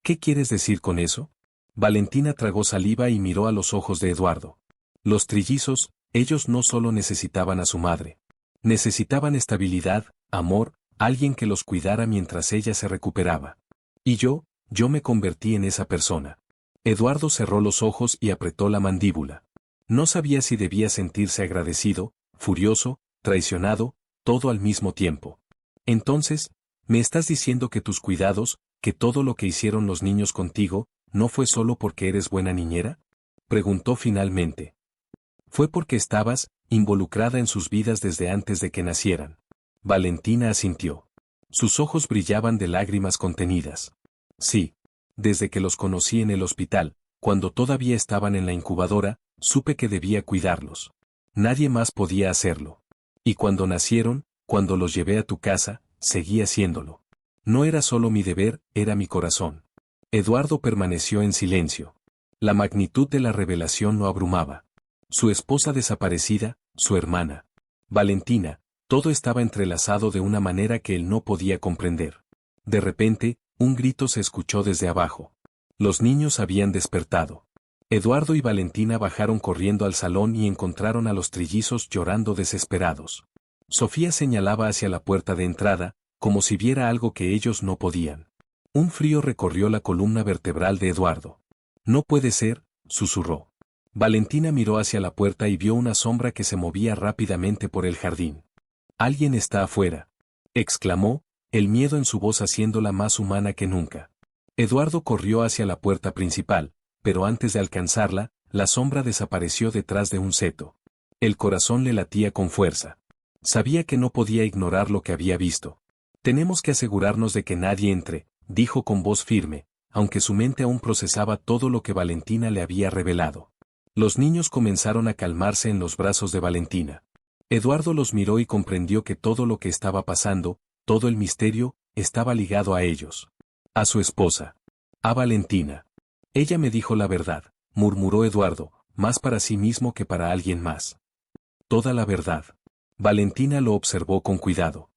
¿Qué quieres decir con eso? Valentina tragó saliva y miró a los ojos de Eduardo. Los trillizos, ellos no solo necesitaban a su madre. Necesitaban estabilidad, amor, alguien que los cuidara mientras ella se recuperaba. Y yo me convertí en esa persona. Eduardo cerró los ojos y apretó la mandíbula. No sabía si debía sentirse agradecido, furioso, traicionado, todo al mismo tiempo. Entonces, ¿me estás diciendo que tus cuidados, que todo lo que hicieron los niños contigo, no fue solo porque eres buena niñera?, preguntó finalmente. Fue porque estabas involucrada en sus vidas desde antes de que nacieran. Valentina asintió. Sus ojos brillaban de lágrimas contenidas. Sí. Desde que los conocí en el hospital, cuando todavía estaban en la incubadora, supe que debía cuidarlos. Nadie más podía hacerlo. Y cuando nacieron, cuando los llevé a tu casa, seguí haciéndolo. No era solo mi deber, era mi corazón. Eduardo permaneció en silencio. La magnitud de la revelación lo abrumaba. Su esposa desaparecida, su hermana, Valentina, todo estaba entrelazado de una manera que él no podía comprender. De repente, un grito se escuchó desde abajo. Los niños habían despertado. Eduardo y Valentina bajaron corriendo al salón y encontraron a los trillizos llorando desesperados. Sofía señalaba hacia la puerta de entrada, como si viera algo que ellos no podían. Un frío recorrió la columna vertebral de Eduardo. No puede ser, susurró. Valentina miró hacia la puerta y vio una sombra que se movía rápidamente por el jardín. «Alguien está afuera», exclamó, el miedo en su voz haciéndola más humana que nunca. Eduardo corrió hacia la puerta principal, pero antes de alcanzarla, la sombra desapareció detrás de un seto. El corazón le latía con fuerza. Sabía que no podía ignorar lo que había visto. «Tenemos que asegurarnos de que nadie entre», dijo con voz firme, aunque su mente aún procesaba todo lo que Valentina le había revelado. Los niños comenzaron a calmarse en los brazos de Valentina. Eduardo los miró y comprendió que todo lo que estaba pasando, todo el misterio, estaba ligado a ellos. A su esposa. A Valentina. «Ella me dijo la verdad», murmuró Eduardo, más para sí mismo que para alguien más. «Toda la verdad». Valentina lo observó con cuidado.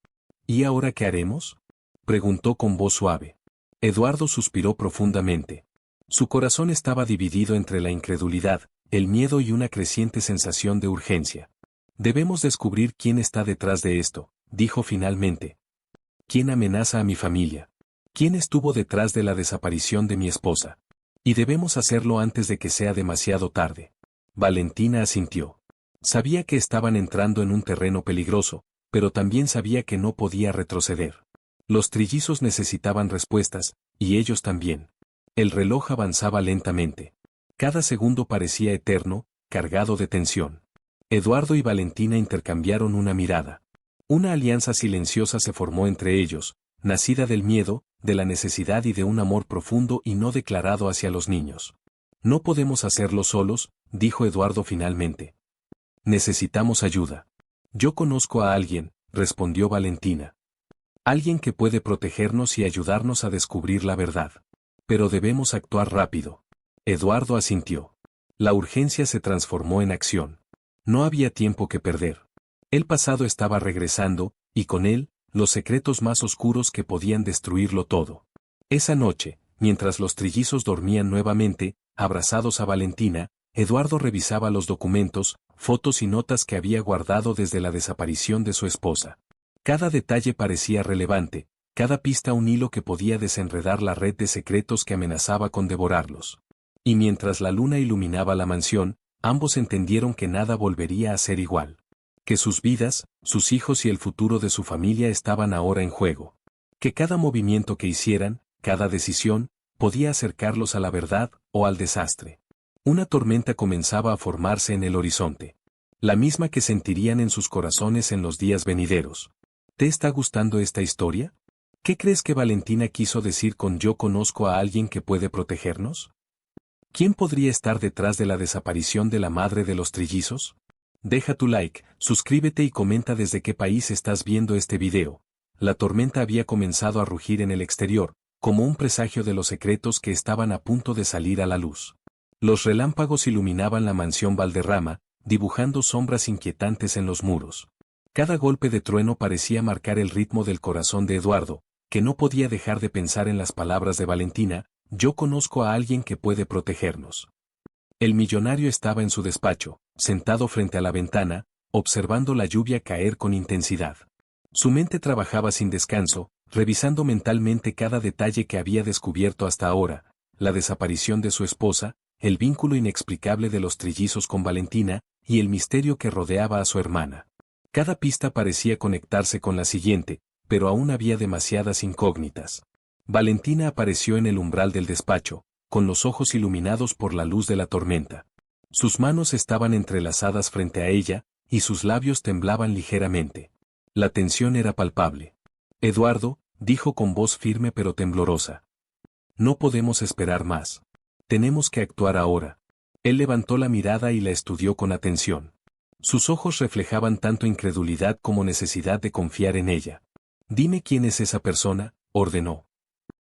«¿Y ahora qué haremos?», preguntó con voz suave. Eduardo suspiró profundamente. Su corazón estaba dividido entre la incredulidad, el miedo y una creciente sensación de urgencia. «Debemos descubrir quién está detrás de esto», dijo finalmente. «¿Quién amenaza a mi familia? ¿Quién estuvo detrás de la desaparición de mi esposa? Y debemos hacerlo antes de que sea demasiado tarde». Valentina asintió. Sabía que estaban entrando en un terreno peligroso, pero también sabía que no podía retroceder. Los trillizos necesitaban respuestas, y ellos también. El reloj avanzaba lentamente. Cada segundo parecía eterno, cargado de tensión. Eduardo y Valentina intercambiaron una mirada. Una alianza silenciosa se formó entre ellos, nacida del miedo, de la necesidad y de un amor profundo y no declarado hacia los niños. «No podemos hacerlo solos», dijo Eduardo finalmente. «Necesitamos ayuda». «Yo conozco a alguien», respondió Valentina. «Alguien que puede protegernos y ayudarnos a descubrir la verdad. Pero debemos actuar rápido». Eduardo asintió. La urgencia se transformó en acción. No había tiempo que perder. El pasado estaba regresando, y con él, los secretos más oscuros que podían destruirlo todo. Esa noche, mientras los trillizos dormían nuevamente, abrazados a Valentina, Eduardo revisaba los documentos, fotos y notas que había guardado desde la desaparición de su esposa. Cada detalle parecía relevante, cada pista un hilo que podía desenredar la red de secretos que amenazaba con devorarlos. Y mientras la luna iluminaba la mansión, ambos entendieron que nada volvería a ser igual. Que sus vidas, sus hijos y el futuro de su familia estaban ahora en juego. Que cada movimiento que hicieran, cada decisión, podía acercarlos a la verdad o al desastre. Una tormenta comenzaba a formarse en el horizonte. La misma que sentirían en sus corazones en los días venideros. ¿Te está gustando esta historia? ¿Qué crees que Valentina quiso decir con «yo conozco a alguien que puede protegernos»? ¿Quién podría estar detrás de la desaparición de la madre de los trillizos? Deja tu like, suscríbete y comenta desde qué país estás viendo este video. La tormenta había comenzado a rugir en el exterior, como un presagio de los secretos que estaban a punto de salir a la luz. Los relámpagos iluminaban la mansión Valderrama, dibujando sombras inquietantes en los muros. Cada golpe de trueno parecía marcar el ritmo del corazón de Eduardo, que no podía dejar de pensar en las palabras de Valentina: «Yo conozco a alguien que puede protegernos». El millonario estaba en su despacho, sentado frente a la ventana, observando la lluvia caer con intensidad. Su mente trabajaba sin descanso, revisando mentalmente cada detalle que había descubierto hasta ahora: la desaparición de su esposa, el vínculo inexplicable de los trillizos con Valentina, y el misterio que rodeaba a su hermana. Cada pista parecía conectarse con la siguiente, pero aún había demasiadas incógnitas. Valentina apareció en el umbral del despacho, con los ojos iluminados por la luz de la tormenta. Sus manos estaban entrelazadas frente a ella, y sus labios temblaban ligeramente. La tensión era palpable. «Eduardo», dijo con voz firme pero temblorosa. No podemos esperar más. Tenemos que actuar ahora. Él levantó la mirada y la estudió con atención. Sus ojos reflejaban tanto incredulidad como necesidad de confiar en ella. Dime quién es esa persona, ordenó.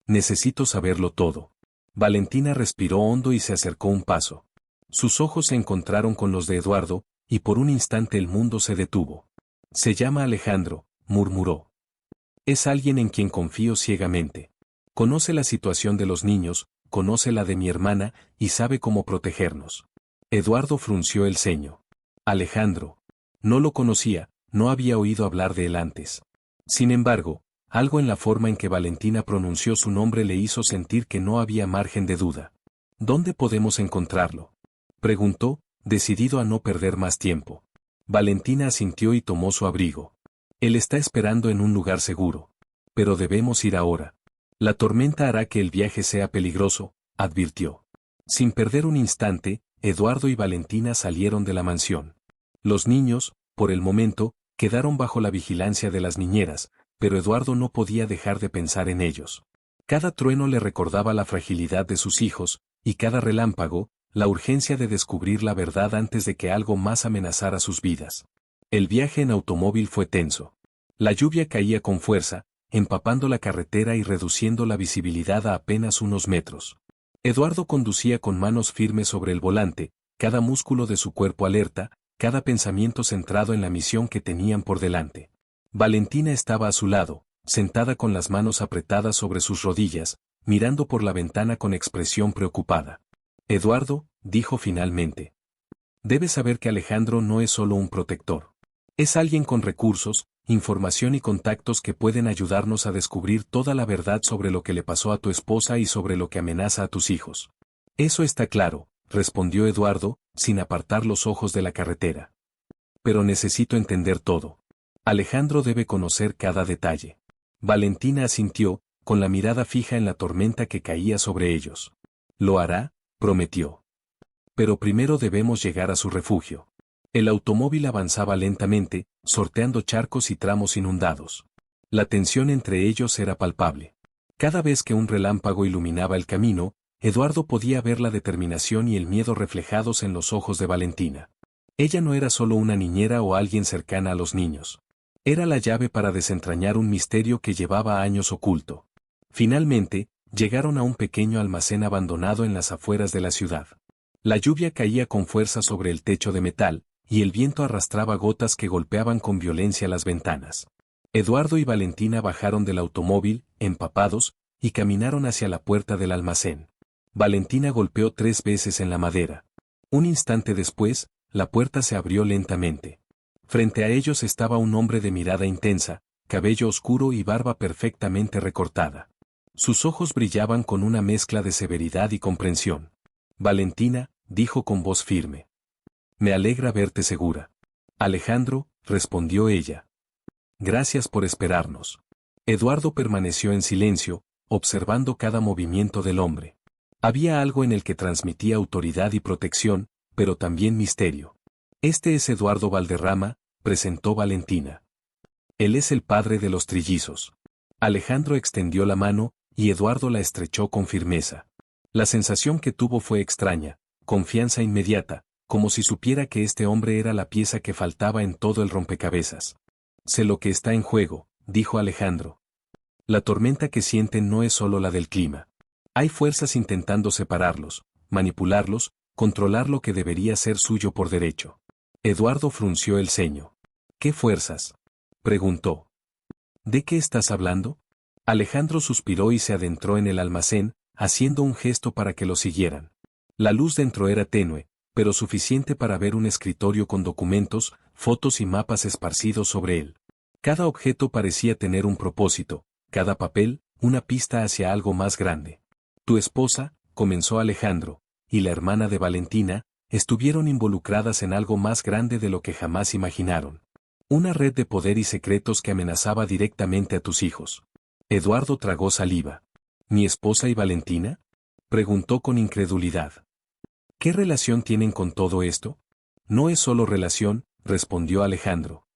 Necesito saberlo todo. Valentina respiró hondo y se acercó un paso. Sus ojos se encontraron con los de Eduardo, y por un instante el mundo se detuvo. Se llama Alejandro, murmuró. Es alguien en quien confío ciegamente. Conoce la situación de los niños, conoce la de mi hermana, y sabe cómo protegernos. Eduardo frunció el ceño. Alejandro. No lo conocía, no había oído hablar de él antes. Sin embargo, algo en la forma en que Valentina pronunció su nombre le hizo sentir que no había margen de duda. ¿Dónde podemos encontrarlo?, preguntó, decidido a no perder más tiempo. Valentina asintió y tomó su abrigo. Él está esperando en un lugar seguro. Pero debemos ir ahora. La tormenta hará que el viaje sea peligroso, advirtió. Sin perder un instante, Eduardo y Valentina salieron de la mansión. Los niños, por el momento, quedaron bajo la vigilancia de las niñeras, pero Eduardo no podía dejar de pensar en ellos. Cada trueno le recordaba la fragilidad de sus hijos, y cada relámpago, la urgencia de descubrir la verdad antes de que algo más amenazara sus vidas. El viaje en automóvil fue tenso. La lluvia caía con fuerza, empapando la carretera y reduciendo la visibilidad a apenas unos metros. Eduardo conducía con manos firmes sobre el volante, cada músculo de su cuerpo alerta, cada pensamiento centrado en la misión que tenían por delante. Valentina estaba a su lado, sentada con las manos apretadas sobre sus rodillas, mirando por la ventana con expresión preocupada. Eduardo, dijo finalmente. Debes saber que Alejandro no es solo un protector. Es alguien con recursos, información y contactos que pueden ayudarnos a descubrir toda la verdad sobre lo que le pasó a tu esposa y sobre lo que amenaza a tus hijos. Eso está claro, respondió Eduardo, sin apartar los ojos de la carretera. Pero necesito entender todo. Alejandro debe conocer cada detalle. Valentina asintió, con la mirada fija en la tormenta que caía sobre ellos. Lo hará, prometió. Pero primero debemos llegar a su refugio. El automóvil avanzaba lentamente, sorteando charcos y tramos inundados. La tensión entre ellos era palpable. Cada vez que un relámpago iluminaba el camino, Eduardo podía ver la determinación y el miedo reflejados en los ojos de Valentina. Ella no era solo una niñera o alguien cercana a los niños. Era la llave para desentrañar un misterio que llevaba años oculto. Finalmente, llegaron a un pequeño almacén abandonado en las afueras de la ciudad. La lluvia caía con fuerza sobre el techo de metal, y el viento arrastraba gotas que golpeaban con violencia las ventanas. Eduardo y Valentina bajaron del automóvil, empapados, y caminaron hacia la puerta del almacén. Valentina golpeó 3 veces en la madera. Un instante después, la puerta se abrió lentamente. Frente a ellos estaba un hombre de mirada intensa, cabello oscuro y barba perfectamente recortada. Sus ojos brillaban con una mezcla de severidad y comprensión. Valentina, dijo con voz firme. Me alegra verte segura. Alejandro, respondió ella. Gracias por esperarnos. Eduardo permaneció en silencio, observando cada movimiento del hombre. Había algo en el que transmitía autoridad y protección, pero también misterio. Este es Eduardo Valderrama, presentó Valentina. Él es el padre de los trillizos. Alejandro extendió la mano, y Eduardo la estrechó con firmeza. La sensación que tuvo fue extraña, confianza inmediata, como si supiera que este hombre era la pieza que faltaba en todo el rompecabezas. Sé lo que está en juego, dijo Alejandro. La tormenta que sienten no es solo la del clima. Hay fuerzas intentando separarlos, manipularlos, controlar lo que debería ser suyo por derecho. Eduardo frunció el ceño. ¿Qué fuerzas?, preguntó. ¿De qué estás hablando? Alejandro suspiró y se adentró en el almacén, haciendo un gesto para que lo siguieran. La luz dentro era tenue, pero suficiente para ver un escritorio con documentos, fotos y mapas esparcidos sobre él. Cada objeto parecía tener un propósito, cada papel, una pista hacia algo más grande. Tu esposa, comenzó Alejandro, y la hermana de Valentina, estuvieron involucradas en algo más grande de lo que jamás imaginaron. Una red de poder y secretos que amenazaba directamente a tus hijos. Eduardo tragó saliva. ¿Mi esposa y Valentina?, preguntó con incredulidad. ¿Qué relación tienen con todo esto? No es solo relación, respondió Alejandro.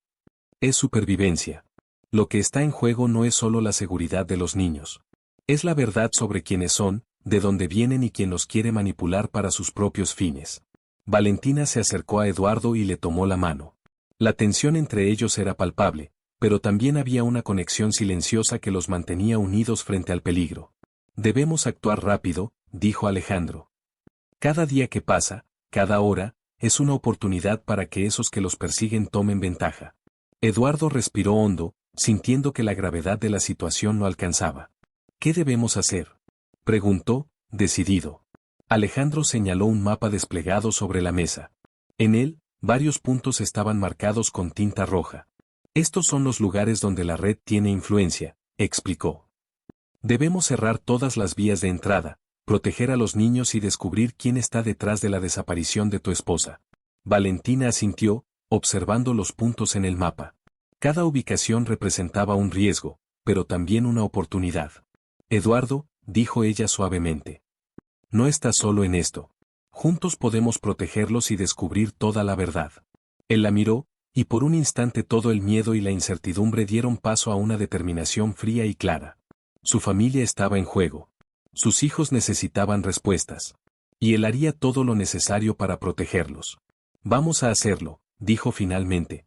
Es supervivencia. Lo que está en juego no es solo la seguridad de los niños. Es la verdad sobre quiénes son, de dónde vienen y quién los quiere manipular para sus propios fines. Valentina se acercó a Eduardo y le tomó la mano. La tensión entre ellos era palpable, pero también había una conexión silenciosa que los mantenía unidos frente al peligro. Debemos actuar rápido, dijo Alejandro. Cada día que pasa, cada hora, es una oportunidad para que esos que los persiguen tomen ventaja. Eduardo respiró hondo, sintiendo que la gravedad de la situación no alcanzaba. ¿Qué debemos hacer?, preguntó, decidido. Alejandro señaló un mapa desplegado sobre la mesa. En él, varios puntos estaban marcados con tinta roja. Estos son los lugares donde la red tiene influencia, explicó. Debemos cerrar todas las vías de entrada, proteger a los niños y descubrir quién está detrás de la desaparición de tu esposa. Valentina asintió, observando los puntos en el mapa. Cada ubicación representaba un riesgo, pero también una oportunidad. Eduardo, dijo ella suavemente. No estás solo en esto. Juntos podemos protegerlos y descubrir toda la verdad. Él la miró, y por un instante todo el miedo y la incertidumbre dieron paso a una determinación fría y clara. Su familia estaba en juego. Sus hijos necesitaban respuestas. Y él haría todo lo necesario para protegerlos. Vamos a hacerlo, dijo finalmente.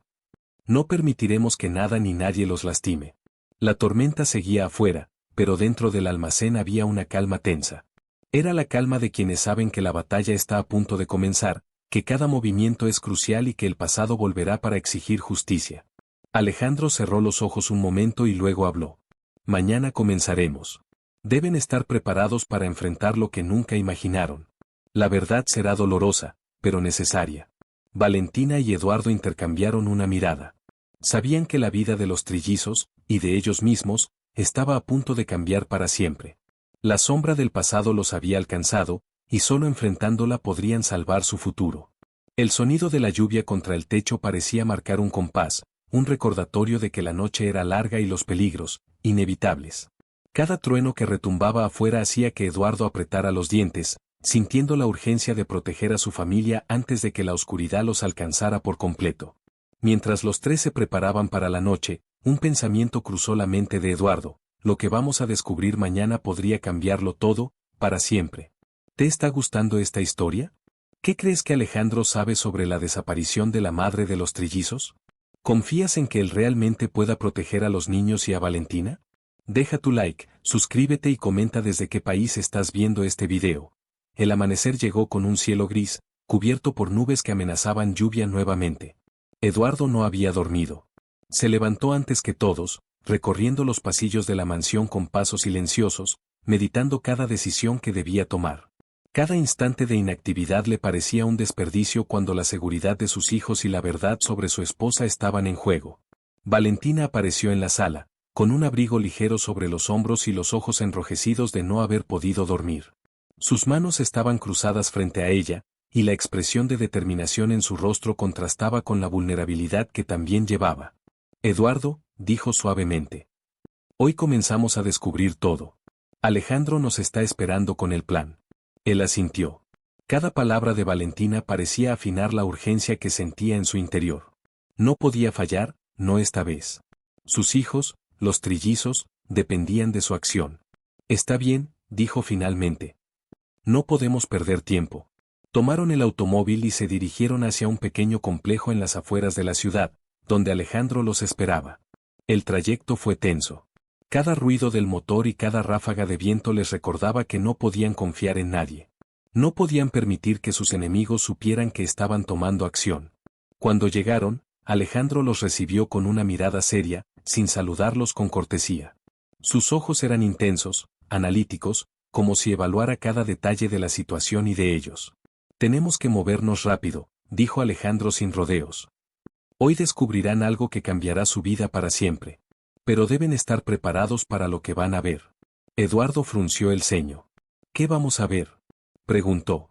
No permitiremos que nada ni nadie los lastime. La tormenta seguía afuera, pero dentro del almacén había una calma tensa. Era la calma de quienes saben que la batalla está a punto de comenzar, que cada movimiento es crucial y que el pasado volverá para exigir justicia. Alejandro cerró los ojos un momento y luego habló. Mañana comenzaremos. Deben estar preparados para enfrentar lo que nunca imaginaron. La verdad será dolorosa, pero necesaria. Valentina y Eduardo intercambiaron una mirada. Sabían que la vida de los trillizos, y de ellos mismos, estaba a punto de cambiar para siempre. La sombra del pasado los había alcanzado, y solo enfrentándola podrían salvar su futuro. El sonido de la lluvia contra el techo parecía marcar un compás, un recordatorio de que la noche era larga y los peligros, inevitables. Cada trueno que retumbaba afuera hacía que Eduardo apretara los dientes, sintiendo la urgencia de proteger a su familia antes de que la oscuridad los alcanzara por completo. Mientras los tres se preparaban para la noche, un pensamiento cruzó la mente de Eduardo: lo que vamos a descubrir mañana podría cambiarlo todo, para siempre. ¿Te está gustando esta historia? ¿Qué crees que Alejandro sabe sobre la desaparición de la madre de los trillizos? ¿Confías en que él realmente pueda proteger a los niños y a Valentina? Deja tu like, suscríbete y comenta desde qué país estás viendo este video. El amanecer llegó con un cielo gris, cubierto por nubes que amenazaban lluvia nuevamente. Eduardo no había dormido. Se levantó antes que todos, recorriendo los pasillos de la mansión con pasos silenciosos, meditando cada decisión que debía tomar. Cada instante de inactividad le parecía un desperdicio cuando la seguridad de sus hijos y la verdad sobre su esposa estaban en juego. Valentina apareció en la sala, con un abrigo ligero sobre los hombros y los ojos enrojecidos de no haber podido dormir. Sus manos estaban cruzadas frente a ella, y la expresión de determinación en su rostro contrastaba con la vulnerabilidad que también llevaba. Eduardo, dijo suavemente. Hoy comenzamos a descubrir todo. Alejandro nos está esperando con el plan. Él asintió. Cada palabra de Valentina parecía afinar la urgencia que sentía en su interior. No podía fallar, no esta vez. Sus hijos, los trillizos, dependían de su acción. Está bien, dijo finalmente. No podemos perder tiempo. Tomaron el automóvil y se dirigieron hacia un pequeño complejo en las afueras de la ciudad, donde Alejandro los esperaba. El trayecto fue tenso. Cada ruido del motor y cada ráfaga de viento les recordaba que no podían confiar en nadie. No podían permitir que sus enemigos supieran que estaban tomando acción. Cuando llegaron, Alejandro los recibió con una mirada seria, sin saludarlos con cortesía. Sus ojos eran intensos, analíticos, como si evaluara cada detalle de la situación y de ellos. Tenemos que movernos rápido, dijo Alejandro sin rodeos. Hoy descubrirán algo que cambiará su vida para siempre. Pero deben estar preparados para lo que van a ver. Eduardo frunció el ceño. ¿Qué vamos a ver?, preguntó.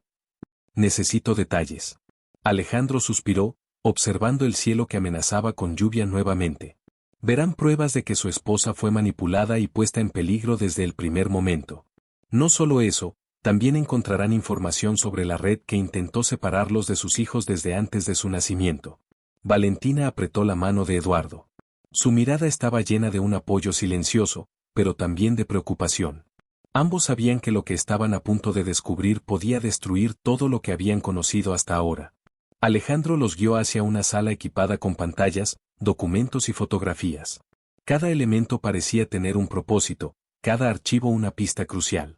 Necesito detalles. Alejandro suspiró, observando el cielo que amenazaba con lluvia nuevamente. Verán pruebas de que su esposa fue manipulada y puesta en peligro desde el primer momento. No solo eso, también encontrarán información sobre la red que intentó separarlos de sus hijos desde antes de su nacimiento. Valentina apretó la mano de Eduardo. Su mirada estaba llena de un apoyo silencioso, pero también de preocupación. Ambos sabían que lo que estaban a punto de descubrir podía destruir todo lo que habían conocido hasta ahora. Alejandro los guió hacia una sala equipada con pantallas, documentos y fotografías. Cada elemento parecía tener un propósito, cada archivo una pista crucial.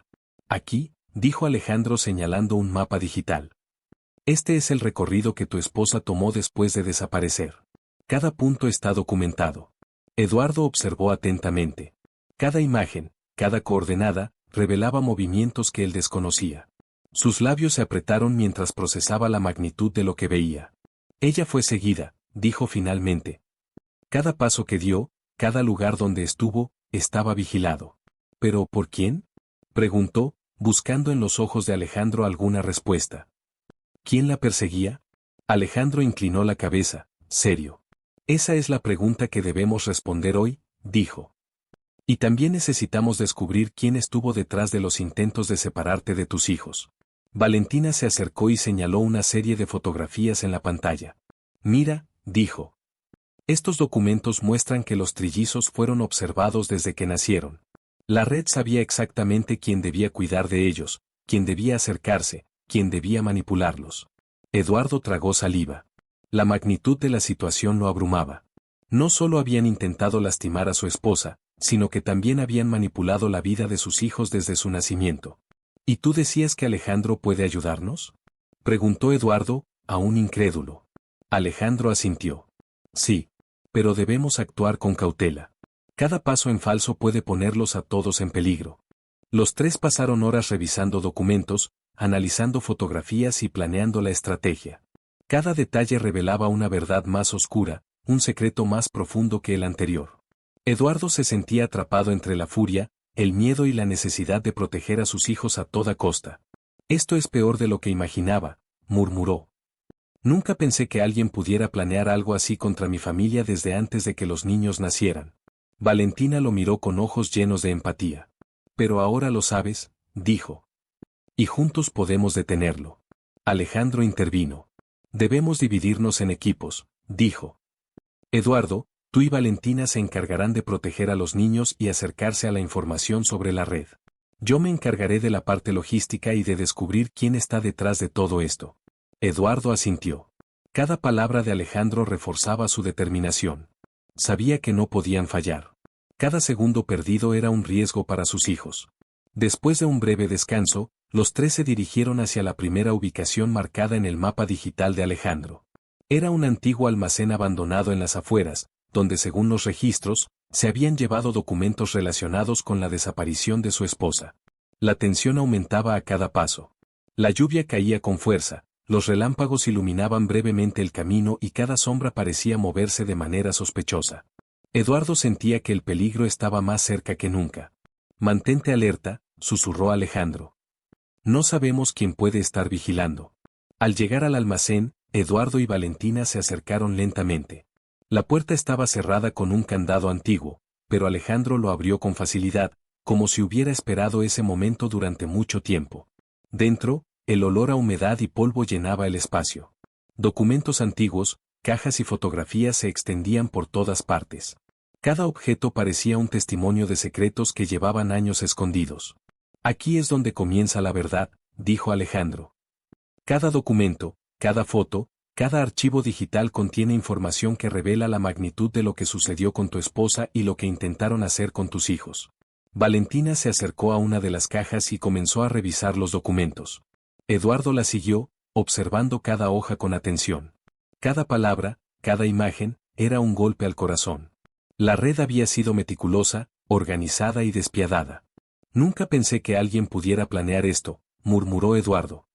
Aquí, dijo Alejandro señalando un mapa digital. Este es el recorrido que tu esposa tomó después de desaparecer. Cada punto está documentado. Eduardo observó atentamente. Cada imagen, cada coordenada, revelaba movimientos que él desconocía. Sus labios se apretaron mientras procesaba la magnitud de lo que veía. Ella fue seguida, dijo finalmente. Cada paso que dio, cada lugar donde estuvo, estaba vigilado. ¿Pero por quién? Preguntó, buscando en los ojos de Alejandro alguna respuesta. ¿Quién la perseguía? Alejandro inclinó la cabeza, serio. Esa es la pregunta que debemos responder hoy, dijo. Y también necesitamos descubrir quién estuvo detrás de los intentos de separarte de tus hijos. Valentina se acercó y señaló una serie de fotografías en la pantalla. Mira, dijo. Estos documentos muestran que los trillizos fueron observados desde que nacieron. La red sabía exactamente quién debía cuidar de ellos, quién debía acercarse, quién debía manipularlos. Eduardo tragó saliva. La magnitud de la situación lo abrumaba. No solo habían intentado lastimar a su esposa, sino que también habían manipulado la vida de sus hijos desde su nacimiento. ¿Y tú decías que Alejandro puede ayudarnos? Preguntó Eduardo, aún incrédulo. Alejandro asintió. Sí. Pero debemos actuar con cautela. Cada paso en falso puede ponerlos a todos en peligro. Los tres pasaron horas revisando documentos, analizando fotografías y planeando la estrategia. Cada detalle revelaba una verdad más oscura, un secreto más profundo que el anterior. Eduardo se sentía atrapado entre la furia, el miedo y la necesidad de proteger a sus hijos a toda costa. Esto es peor de lo que imaginaba, murmuró. Nunca pensé que alguien pudiera planear algo así contra mi familia desde antes de que los niños nacieran. Valentina lo miró con ojos llenos de empatía. Pero ahora lo sabes, dijo. Y juntos podemos detenerlo. Alejandro intervino. Debemos dividirnos en equipos, dijo. Eduardo, tú y Valentina se encargarán de proteger a los niños y acercarse a la información sobre la red. Yo me encargaré de la parte logística y de descubrir quién está detrás de todo esto. Eduardo asintió. Cada palabra de Alejandro reforzaba su determinación. Sabía que no podían fallar. Cada segundo perdido era un riesgo para sus hijos. Después de un breve descanso, los tres se dirigieron hacia la primera ubicación marcada en el mapa digital de Alejandro. Era un antiguo almacén abandonado en las afueras, donde según los registros, se habían llevado documentos relacionados con la desaparición de su esposa. La tensión aumentaba a cada paso. La lluvia caía con fuerza, los relámpagos iluminaban brevemente el camino y cada sombra parecía moverse de manera sospechosa. Eduardo sentía que el peligro estaba más cerca que nunca. Mantente alerta, susurró Alejandro. No sabemos quién puede estar vigilando. Al llegar al almacén, Eduardo y Valentina se acercaron lentamente. La puerta estaba cerrada con un candado antiguo, pero Alejandro lo abrió con facilidad, como si hubiera esperado ese momento durante mucho tiempo. Dentro, el olor a humedad y polvo llenaba el espacio. Documentos antiguos, cajas y fotografías se extendían por todas partes. Cada objeto parecía un testimonio de secretos que llevaban años escondidos. Aquí es donde comienza la verdad, dijo Alejandro. Cada documento, cada foto, cada archivo digital contiene información que revela la magnitud de lo que sucedió con tu esposa y lo que intentaron hacer con tus hijos. Valentina se acercó a una de las cajas y comenzó a revisar los documentos. Eduardo la siguió, observando cada hoja con atención. Cada palabra, cada imagen, era un golpe al corazón. La red había sido meticulosa, organizada y despiadada. Nunca pensé que alguien pudiera planear esto, murmuró Eduardo.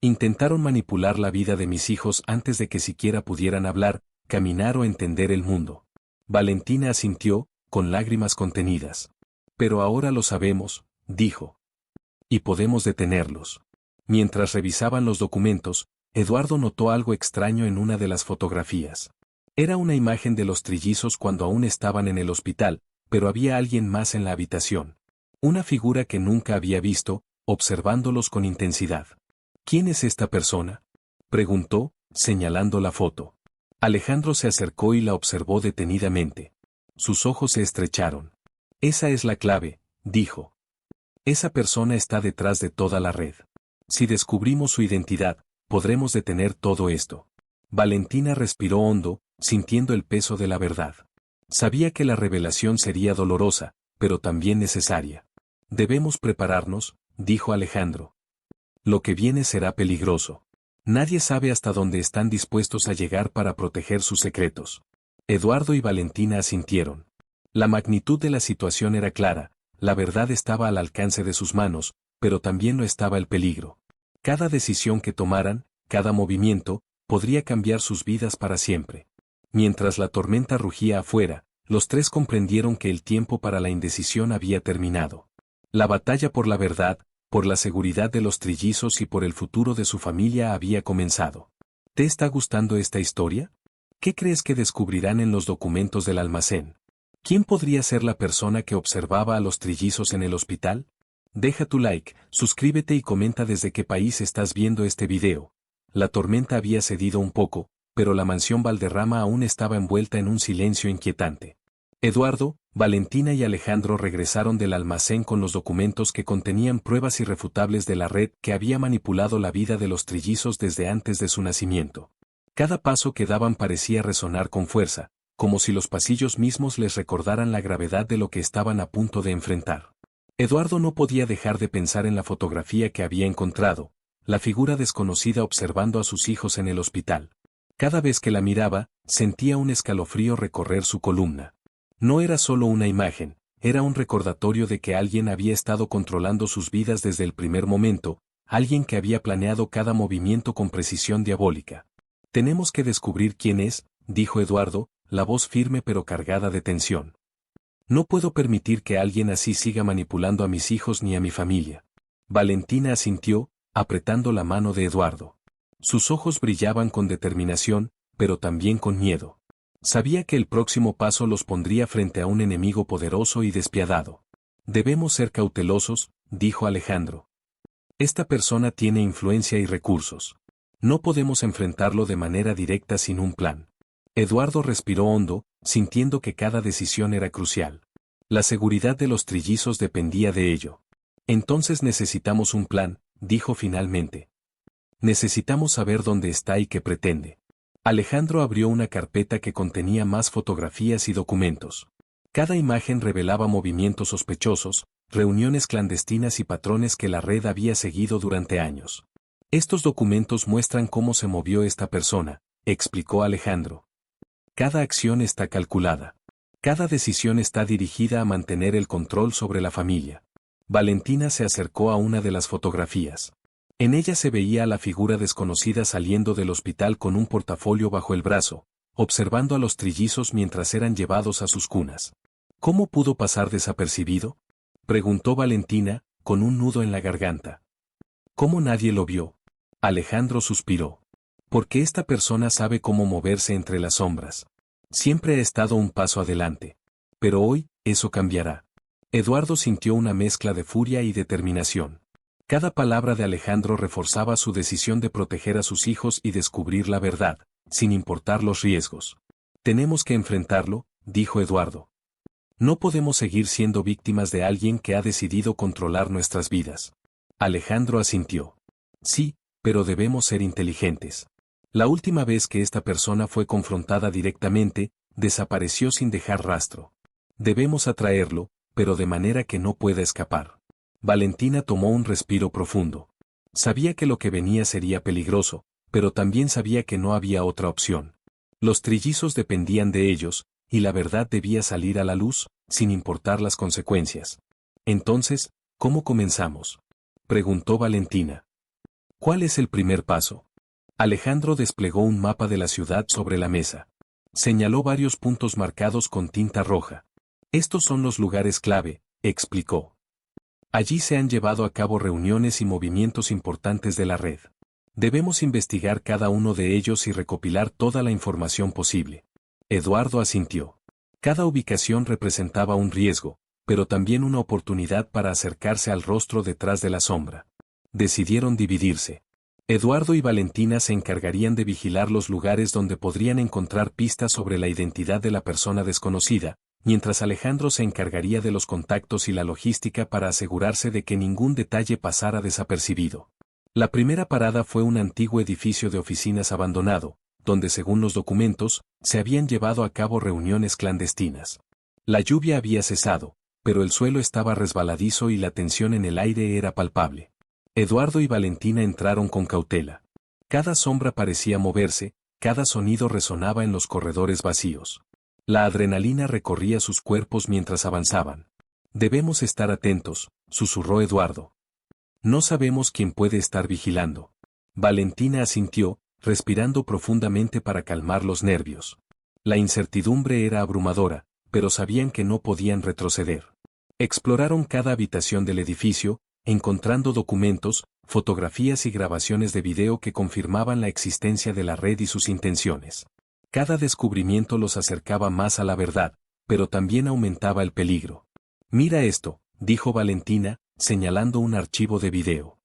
Intentaron manipular la vida de mis hijos antes de que siquiera pudieran hablar, caminar o entender el mundo. Valentina asintió, con lágrimas contenidas. Pero ahora lo sabemos, dijo. Y podemos detenerlos. Mientras revisaban los documentos, Eduardo notó algo extraño en una de las fotografías. Era una imagen de los trillizos cuando aún estaban en el hospital, pero había alguien más en la habitación. Una figura que nunca había visto, observándolos con intensidad. ¿Quién es esta persona?, preguntó, señalando la foto. Alejandro se acercó y la observó detenidamente. Sus ojos se estrecharon. Esa es la clave, dijo. Esa persona está detrás de toda la red. Si descubrimos su identidad, podremos detener todo esto. Valentina respiró hondo, sintiendo el peso de la verdad. Sabía que la revelación sería dolorosa, pero también necesaria. Debemos prepararnos, dijo Alejandro. Lo que viene será peligroso. Nadie sabe hasta dónde están dispuestos a llegar para proteger sus secretos. Eduardo y Valentina asintieron. La magnitud de la situación era clara, la verdad estaba al alcance de sus manos, pero también lo estaba el peligro. Cada decisión que tomaran, cada movimiento, podría cambiar sus vidas para siempre. Mientras la tormenta rugía afuera, los tres comprendieron que el tiempo para la indecisión había terminado. La batalla por la verdad, por la seguridad de los trillizos y por el futuro de su familia había comenzado. ¿Te está gustando esta historia? ¿Qué crees que descubrirán en los documentos del almacén? ¿Quién podría ser la persona que observaba a los trillizos en el hospital? Deja tu like, suscríbete y comenta desde qué país estás viendo este video. La tormenta había cedido un poco, pero la mansión Valderrama aún estaba envuelta en un silencio inquietante. Eduardo, Valentina y Alejandro regresaron del almacén con los documentos que contenían pruebas irrefutables de la red que había manipulado la vida de los trillizos desde antes de su nacimiento. Cada paso que daban parecía resonar con fuerza, como si los pasillos mismos les recordaran la gravedad de lo que estaban a punto de enfrentar. Eduardo no podía dejar de pensar en la fotografía que había encontrado, la figura desconocida observando a sus hijos en el hospital. Cada vez que la miraba, sentía un escalofrío recorrer su columna. No era solo una imagen, era un recordatorio de que alguien había estado controlando sus vidas desde el primer momento, alguien que había planeado cada movimiento con precisión diabólica. Tenemos que descubrir quién es, dijo Eduardo, la voz firme pero cargada de tensión. No puedo permitir que alguien así siga manipulando a mis hijos ni a mi familia. Valentina asintió, apretando la mano de Eduardo. Sus ojos brillaban con determinación, pero también con miedo. Sabía que el próximo paso los pondría frente a un enemigo poderoso y despiadado. Debemos ser cautelosos, dijo Alejandro. Esta persona tiene influencia y recursos. No podemos enfrentarlo de manera directa sin un plan. Eduardo respiró hondo, sintiendo que cada decisión era crucial. La seguridad de los trillizos dependía de ello. Entonces necesitamos un plan, dijo finalmente. Necesitamos saber dónde está y qué pretende. Alejandro abrió una carpeta que contenía más fotografías y documentos. Cada imagen revelaba movimientos sospechosos, reuniones clandestinas y patrones que la red había seguido durante años. Estos documentos muestran cómo se movió esta persona, explicó Alejandro. Cada acción está calculada. Cada decisión está dirigida a mantener el control sobre la familia. Valentina se acercó a una de las fotografías. En ella se veía a la figura desconocida saliendo del hospital con un portafolio bajo el brazo, observando a los trillizos mientras eran llevados a sus cunas. ¿Cómo pudo pasar desapercibido?, preguntó Valentina, con un nudo en la garganta. ¿Cómo nadie lo vio? Alejandro suspiró. Porque esta persona sabe cómo moverse entre las sombras. Siempre ha estado un paso adelante. Pero hoy, eso cambiará. Eduardo sintió una mezcla de furia y determinación. Cada palabra de Alejandro reforzaba su decisión de proteger a sus hijos y descubrir la verdad, sin importar los riesgos. Tenemos que enfrentarlo, dijo Eduardo. No podemos seguir siendo víctimas de alguien que ha decidido controlar nuestras vidas. Alejandro asintió. Sí, pero debemos ser inteligentes. La última vez que esta persona fue confrontada directamente, desapareció sin dejar rastro. Debemos atraerlo, pero de manera que no pueda escapar. Valentina tomó un respiro profundo. Sabía que lo que venía sería peligroso, pero también sabía que no había otra opción. Los trillizos dependían de ellos, y la verdad debía salir a la luz, sin importar las consecuencias. Entonces, ¿cómo comenzamos?, preguntó Valentina. ¿Cuál es el primer paso? Alejandro desplegó un mapa de la ciudad sobre la mesa. Señaló varios puntos marcados con tinta roja. Estos son los lugares clave, explicó. Allí se han llevado a cabo reuniones y movimientos importantes de la red. Debemos investigar cada uno de ellos y recopilar toda la información posible. Eduardo asintió. Cada ubicación representaba un riesgo, pero también una oportunidad para acercarse al rostro detrás de la sombra. Decidieron dividirse. Eduardo y Valentina se encargarían de vigilar los lugares donde podrían encontrar pistas sobre la identidad de la persona desconocida, mientras Alejandro se encargaría de los contactos y la logística para asegurarse de que ningún detalle pasara desapercibido. La primera parada fue un antiguo edificio de oficinas abandonado, donde según los documentos, se habían llevado a cabo reuniones clandestinas. La lluvia había cesado, pero el suelo estaba resbaladizo y la tensión en el aire era palpable. Eduardo y Valentina entraron con cautela. Cada sombra parecía moverse, cada sonido resonaba en los corredores vacíos. La adrenalina recorría sus cuerpos mientras avanzaban. Debemos estar atentos, susurró Eduardo. No sabemos quién puede estar vigilando. Valentina asintió, respirando profundamente para calmar los nervios. La incertidumbre era abrumadora, pero sabían que no podían retroceder. Exploraron cada habitación del edificio, encontrando documentos, fotografías y grabaciones de video que confirmaban la existencia de la red y sus intenciones. Cada descubrimiento los acercaba más a la verdad, pero también aumentaba el peligro. Mira esto, dijo Valentina, señalando un archivo de video.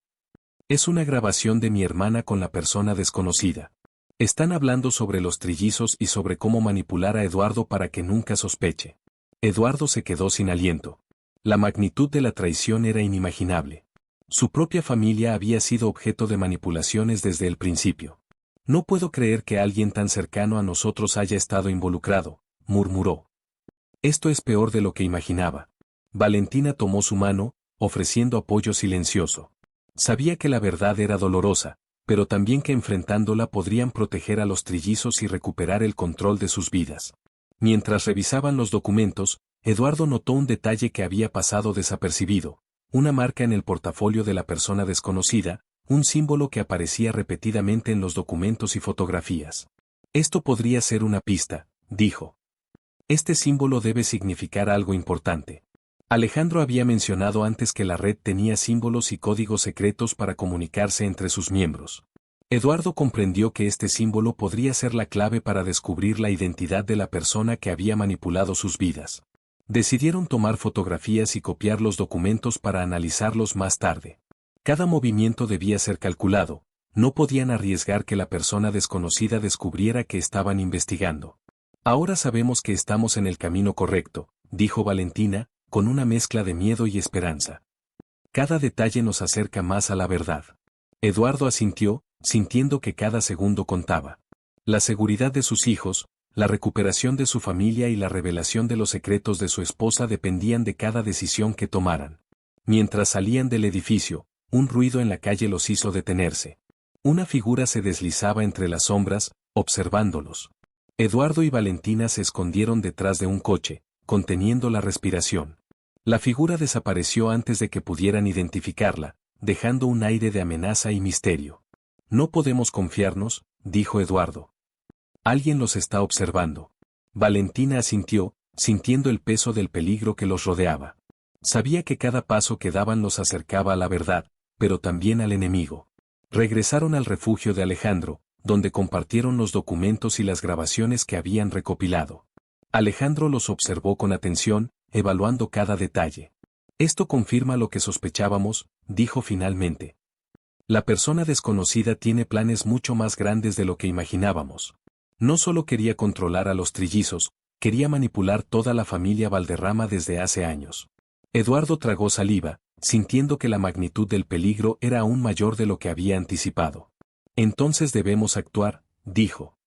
Es una grabación de mi hermana con la persona desconocida. Están hablando sobre los trillizos y sobre cómo manipular a Eduardo para que nunca sospeche. Eduardo se quedó sin aliento. La magnitud de la traición era inimaginable. Su propia familia había sido objeto de manipulaciones desde el principio. No puedo creer que alguien tan cercano a nosotros haya estado involucrado, murmuró. Esto es peor de lo que imaginaba. Valentina tomó su mano, ofreciendo apoyo silencioso. Sabía que la verdad era dolorosa, pero también que enfrentándola podrían proteger a los trillizos y recuperar el control de sus vidas. Mientras revisaban los documentos, Eduardo notó un detalle que había pasado desapercibido, una marca en el portafolio de la persona desconocida, un símbolo que aparecía repetidamente en los documentos y fotografías. Esto podría ser una pista, dijo. Este símbolo debe significar algo importante. Alejandro había mencionado antes que la red tenía símbolos y códigos secretos para comunicarse entre sus miembros. Eduardo comprendió que este símbolo podría ser la clave para descubrir la identidad de la persona que había manipulado sus vidas. Decidieron tomar fotografías y copiar los documentos para analizarlos más tarde. Cada movimiento debía ser calculado, no podían arriesgar que la persona desconocida descubriera que estaban investigando. Ahora sabemos que estamos en el camino correcto, dijo Valentina, con una mezcla de miedo y esperanza. Cada detalle nos acerca más a la verdad. Eduardo asintió, sintiendo que cada segundo contaba. La seguridad de sus hijos, la recuperación de su familia y la revelación de los secretos de su esposa dependían de cada decisión que tomaran. Mientras salían del edificio, un ruido en la calle los hizo detenerse. Una figura se deslizaba entre las sombras, observándolos. Eduardo y Valentina se escondieron detrás de un coche, conteniendo la respiración. La figura desapareció antes de que pudieran identificarla, dejando un aire de amenaza y misterio. No podemos confiarnos, dijo Eduardo. Alguien los está observando. Valentina asintió, sintiendo el peso del peligro que los rodeaba. Sabía que cada paso que daban los acercaba a la verdad, pero también al enemigo. Regresaron al refugio de Alejandro, donde compartieron los documentos y las grabaciones que habían recopilado. Alejandro los observó con atención, evaluando cada detalle. Esto confirma lo que sospechábamos, dijo finalmente. La persona desconocida tiene planes mucho más grandes de lo que imaginábamos. No solo quería controlar a los trillizos, quería manipular toda la familia Valderrama desde hace años. Eduardo tragó saliva, sintiendo que la magnitud del peligro era aún mayor de lo que había anticipado. Entonces debemos actuar, dijo.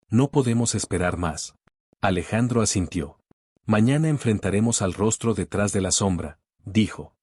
No podemos esperar más. Alejandro asintió. Mañana enfrentaremos al rostro detrás de la sombra, dijo.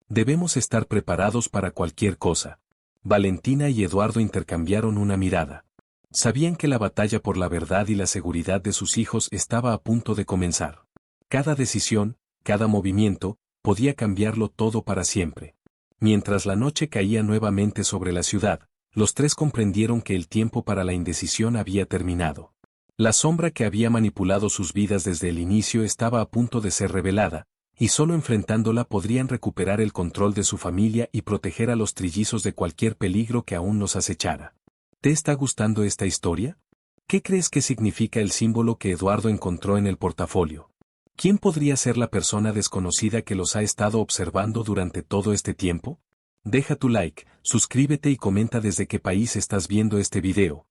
Debemos estar preparados para cualquier cosa. Valentina y Eduardo intercambiaron una mirada. Sabían que la batalla por la verdad y la seguridad de sus hijos estaba a punto de comenzar. Cada decisión, cada movimiento, podía cambiarlo todo para siempre. Mientras la noche caía nuevamente sobre la ciudad, los tres comprendieron que el tiempo para la indecisión había terminado. La sombra que había manipulado sus vidas desde el inicio estaba a punto de ser revelada, y solo enfrentándola podrían recuperar el control de su familia y proteger a los trillizos de cualquier peligro que aún los acechara. ¿Te está gustando esta historia? ¿Qué crees que significa el símbolo que Eduardo encontró en el portafolio? ¿Quién podría ser la persona desconocida que los ha estado observando durante todo este tiempo? Deja tu like, suscríbete y comenta desde qué país estás viendo este video.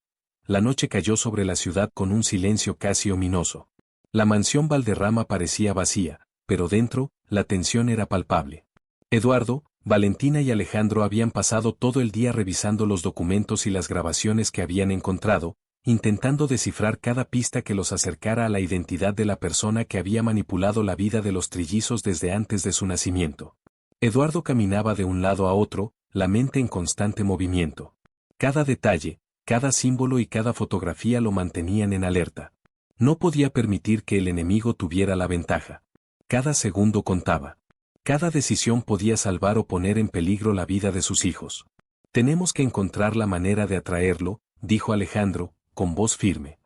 La noche cayó sobre la ciudad con un silencio casi ominoso. La mansión Valderrama parecía vacía, pero dentro, la tensión era palpable. Eduardo, Valentina y Alejandro habían pasado todo el día revisando los documentos y las grabaciones que habían encontrado, intentando descifrar cada pista que los acercara a la identidad de la persona que había manipulado la vida de los trillizos desde antes de su nacimiento. Eduardo caminaba de un lado a otro, la mente en constante movimiento. Cada detalle, cada símbolo y cada fotografía lo mantenían en alerta. No podía permitir que el enemigo tuviera la ventaja. Cada segundo contaba. Cada decisión podía salvar o poner en peligro la vida de sus hijos. Tenemos que encontrar la manera de atraerlo, dijo Alejandro, con voz firme.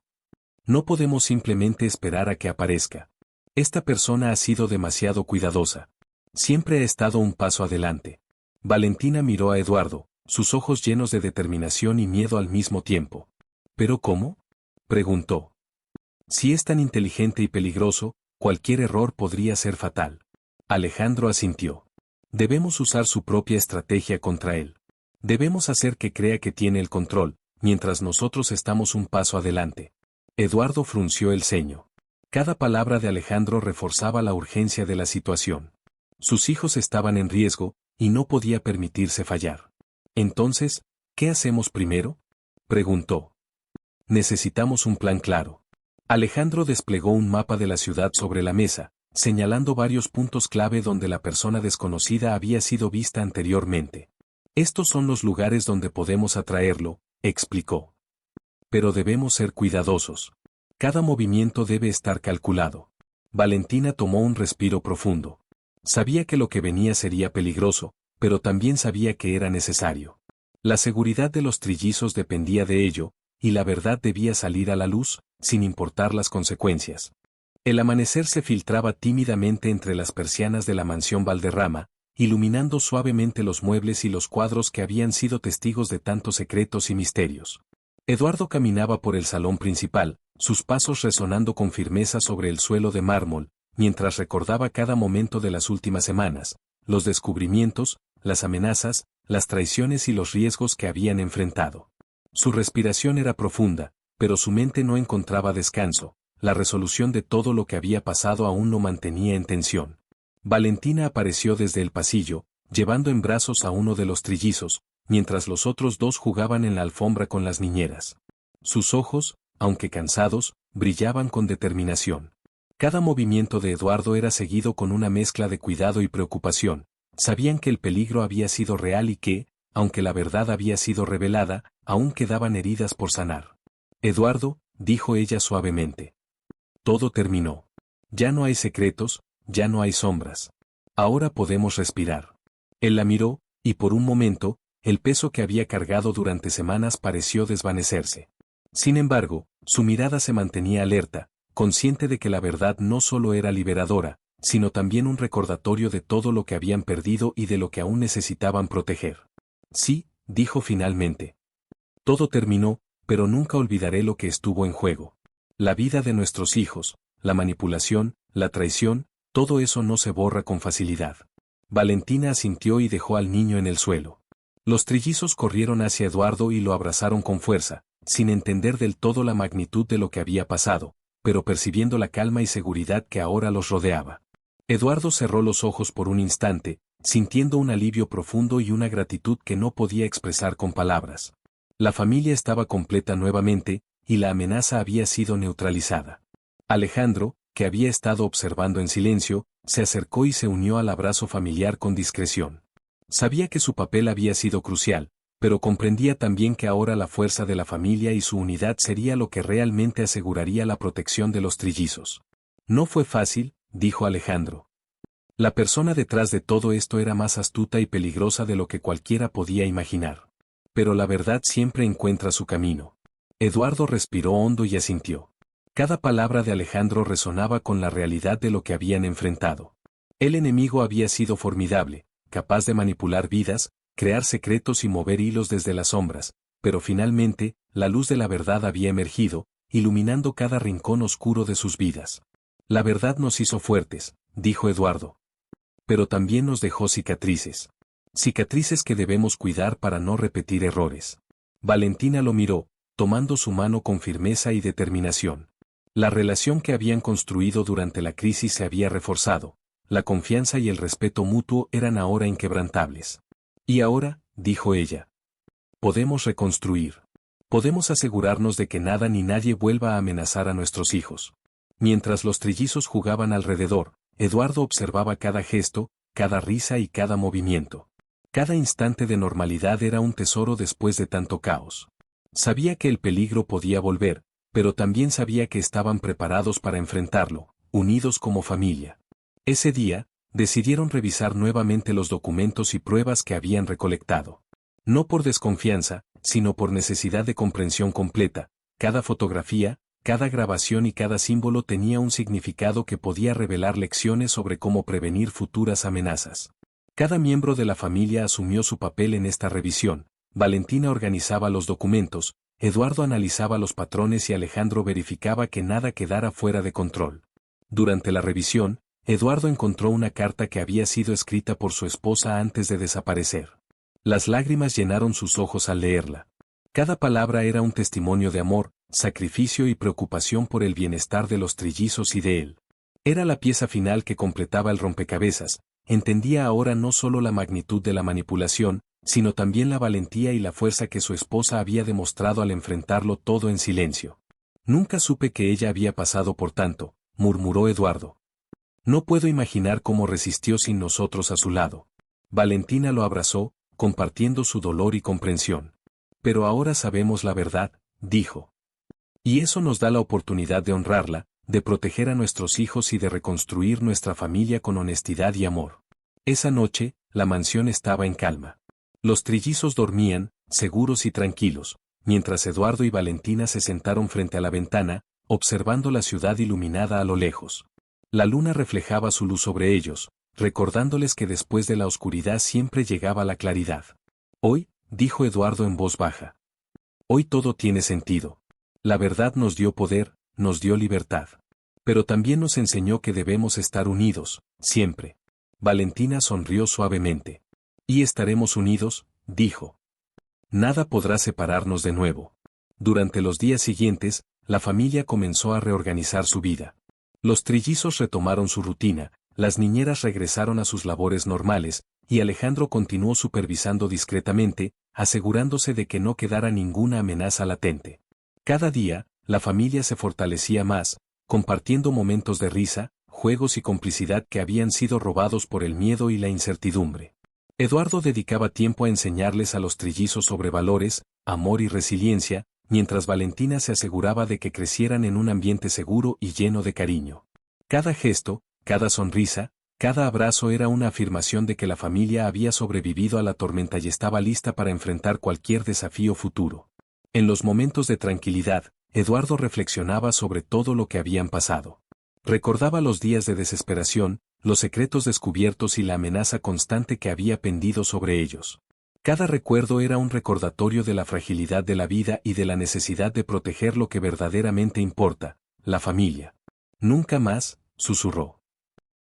No podemos simplemente esperar a que aparezca. Esta persona ha sido demasiado cuidadosa. Siempre ha estado un paso adelante. Valentina miró a Eduardo, sus ojos llenos de determinación y miedo al mismo tiempo. ¿Pero cómo?, preguntó. Si es tan inteligente y peligroso, cualquier error podría ser fatal. Alejandro asintió. Debemos usar su propia estrategia contra él. Debemos hacer que crea que tiene el control, mientras nosotros estamos un paso adelante. Eduardo frunció el ceño. Cada palabra de Alejandro reforzaba la urgencia de la situación. Sus hijos estaban en riesgo, y no podía permitirse fallar. Entonces, ¿qué hacemos primero?, preguntó. Necesitamos un plan claro. Alejandro desplegó un mapa de la ciudad sobre la mesa, señalando varios puntos clave donde la persona desconocida había sido vista anteriormente. Estos son los lugares donde podemos atraerlo, explicó. Pero debemos ser cuidadosos. Cada movimiento debe estar calculado. Valentina tomó un respiro profundo. Sabía que lo que venía sería peligroso, pero también sabía que era necesario. La seguridad de los trillizos dependía de ello, y la verdad debía salir a la luz, sin importar las consecuencias. El amanecer se filtraba tímidamente entre las persianas de la mansión Valderrama, iluminando suavemente los muebles y los cuadros que habían sido testigos de tantos secretos y misterios. Eduardo caminaba por el salón principal, sus pasos resonando con firmeza sobre el suelo de mármol, mientras recordaba cada momento de las últimas semanas, los descubrimientos, las amenazas, las traiciones y los riesgos que habían enfrentado. Su respiración era profunda, pero su mente no encontraba descanso. La resolución de todo lo que había pasado aún lo mantenía en tensión. Valentina apareció desde el pasillo, llevando en brazos a uno de los trillizos, mientras los otros dos jugaban en la alfombra con las niñeras. Sus ojos, aunque cansados, brillaban con determinación. Cada movimiento de Eduardo era seguido con una mezcla de cuidado y preocupación. Sabían que el peligro había sido real y que, aunque la verdad había sido revelada, aún quedaban heridas por sanar. Eduardo, dijo ella suavemente. Todo terminó. Ya no hay secretos, ya no hay sombras. Ahora podemos respirar. Él la miró, y por un momento, el peso que había cargado durante semanas pareció desvanecerse. Sin embargo, su mirada se mantenía alerta, consciente de que la verdad no solo era liberadora, sino también un recordatorio de todo lo que habían perdido y de lo que aún necesitaban proteger. Sí, dijo finalmente. Todo terminó, pero nunca olvidaré lo que estuvo en juego. La vida de nuestros hijos, la manipulación, la traición, todo eso no se borra con facilidad. Valentina asintió y dejó al niño en el suelo. Los trillizos corrieron hacia Eduardo y lo abrazaron con fuerza, sin entender del todo la magnitud de lo que había pasado, pero percibiendo la calma y seguridad que ahora los rodeaba. Eduardo cerró los ojos por un instante, sintiendo un alivio profundo y una gratitud que no podía expresar con palabras. La familia estaba completa nuevamente, y la amenaza había sido neutralizada. Alejandro, que había estado observando en silencio, se acercó y se unió al abrazo familiar con discreción. Sabía que su papel había sido crucial, pero comprendía también que ahora la fuerza de la familia y su unidad sería lo que realmente aseguraría la protección de los trillizos. No fue fácil, dijo Alejandro. La persona detrás de todo esto era más astuta y peligrosa de lo que cualquiera podía imaginar. Pero la verdad siempre encuentra su camino. Eduardo respiró hondo y asintió. Cada palabra de Alejandro resonaba con la realidad de lo que habían enfrentado. El enemigo había sido formidable, capaz de manipular vidas, crear secretos y mover hilos desde las sombras, pero finalmente, la luz de la verdad había emergido, iluminando cada rincón oscuro de sus vidas. La verdad nos hizo fuertes, dijo Eduardo. Pero también nos dejó cicatrices. Cicatrices que debemos cuidar para no repetir errores. Valentina lo miró, tomando su mano con firmeza y determinación. La relación que habían construido durante la crisis se había reforzado, la confianza y el respeto mutuo eran ahora inquebrantables. Y ahora, dijo ella, podemos reconstruir. Podemos asegurarnos de que nada ni nadie vuelva a amenazar a nuestros hijos. Mientras los trillizos jugaban alrededor, Eduardo observaba cada gesto, cada risa y cada movimiento. Cada instante de normalidad era un tesoro después de tanto caos. Sabía que el peligro podía volver, pero también sabía que estaban preparados para enfrentarlo, unidos como familia. Ese día, decidieron revisar nuevamente los documentos y pruebas que habían recolectado. No por desconfianza, sino por necesidad de comprensión completa. Cada fotografía, cada grabación y cada símbolo tenía un significado que podía revelar lecciones sobre cómo prevenir futuras amenazas. Cada miembro de la familia asumió su papel en esta revisión. Valentina organizaba los documentos, Eduardo analizaba los patrones y Alejandro verificaba que nada quedara fuera de control. Durante la revisión, Eduardo encontró una carta que había sido escrita por su esposa antes de desaparecer. Las lágrimas llenaron sus ojos al leerla. Cada palabra era un testimonio de amor, sacrificio y preocupación por el bienestar de los trillizos y de él. Era la pieza final que completaba el rompecabezas. Entendía ahora no solo la magnitud de la manipulación, sino también la valentía y la fuerza que su esposa había demostrado al enfrentarlo todo en silencio. Nunca supe que ella había pasado por tanto, murmuró Eduardo. No puedo imaginar cómo resistió sin nosotros a su lado. Valentina lo abrazó, compartiendo su dolor y comprensión. Pero ahora sabemos la verdad, dijo. Y eso nos da la oportunidad de honrarla, de proteger a nuestros hijos y de reconstruir nuestra familia con honestidad y amor. Esa noche, la mansión estaba en calma. Los trillizos dormían, seguros y tranquilos, mientras Eduardo y Valentina se sentaron frente a la ventana, observando la ciudad iluminada a lo lejos. La luna reflejaba su luz sobre ellos, recordándoles que después de la oscuridad siempre llegaba la claridad. Hoy, dijo Eduardo en voz baja. Hoy todo tiene sentido. La verdad nos dio poder, nos dio libertad. Pero también nos enseñó que debemos estar unidos, siempre. Valentina sonrió suavemente. Y estaremos unidos, dijo. Nada podrá separarnos de nuevo. Durante los días siguientes, la familia comenzó a reorganizar su vida. Los trillizos retomaron su rutina, las niñeras regresaron a sus labores normales, y Alejandro continuó supervisando discretamente, asegurándose de que no quedara ninguna amenaza latente. Cada día, la familia se fortalecía más, compartiendo momentos de risa, juegos y complicidad que habían sido robados por el miedo y la incertidumbre. Eduardo dedicaba tiempo a enseñarles a los trillizos sobre valores, amor y resiliencia, mientras Valentina se aseguraba de que crecieran en un ambiente seguro y lleno de cariño. Cada gesto, cada sonrisa, cada abrazo era una afirmación de que la familia había sobrevivido a la tormenta y estaba lista para enfrentar cualquier desafío futuro. En los momentos de tranquilidad, Eduardo reflexionaba sobre todo lo que habían pasado. Recordaba los días de desesperación, los secretos descubiertos y la amenaza constante que había pendido sobre ellos. Cada recuerdo era un recordatorio de la fragilidad de la vida y de la necesidad de proteger lo que verdaderamente importa, la familia. Nunca más, susurró.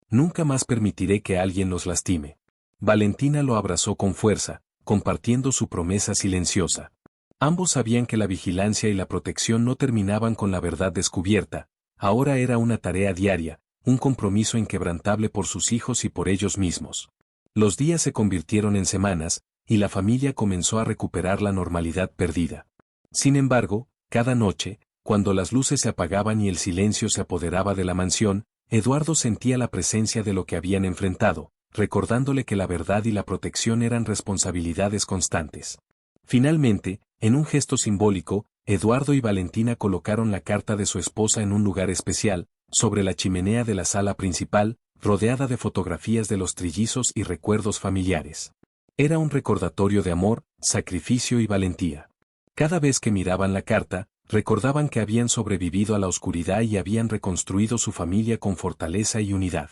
Nunca más permitiré que alguien los lastime. Valentina lo abrazó con fuerza, compartiendo su promesa silenciosa. Ambos sabían que la vigilancia y la protección no terminaban con la verdad descubierta, ahora era una tarea diaria, un compromiso inquebrantable por sus hijos y por ellos mismos. Los días se convirtieron en semanas, y la familia comenzó a recuperar la normalidad perdida. Sin embargo, cada noche, cuando las luces se apagaban y el silencio se apoderaba de la mansión, Eduardo sentía la presencia de lo que habían enfrentado, recordándole que la verdad y la protección eran responsabilidades constantes. Finalmente, en un gesto simbólico, Eduardo y Valentina colocaron la carta de su esposa en un lugar especial, sobre la chimenea de la sala principal, rodeada de fotografías de los trillizos y recuerdos familiares. Era un recordatorio de amor, sacrificio y valentía. Cada vez que miraban la carta, recordaban que habían sobrevivido a la oscuridad y habían reconstruido su familia con fortaleza y unidad.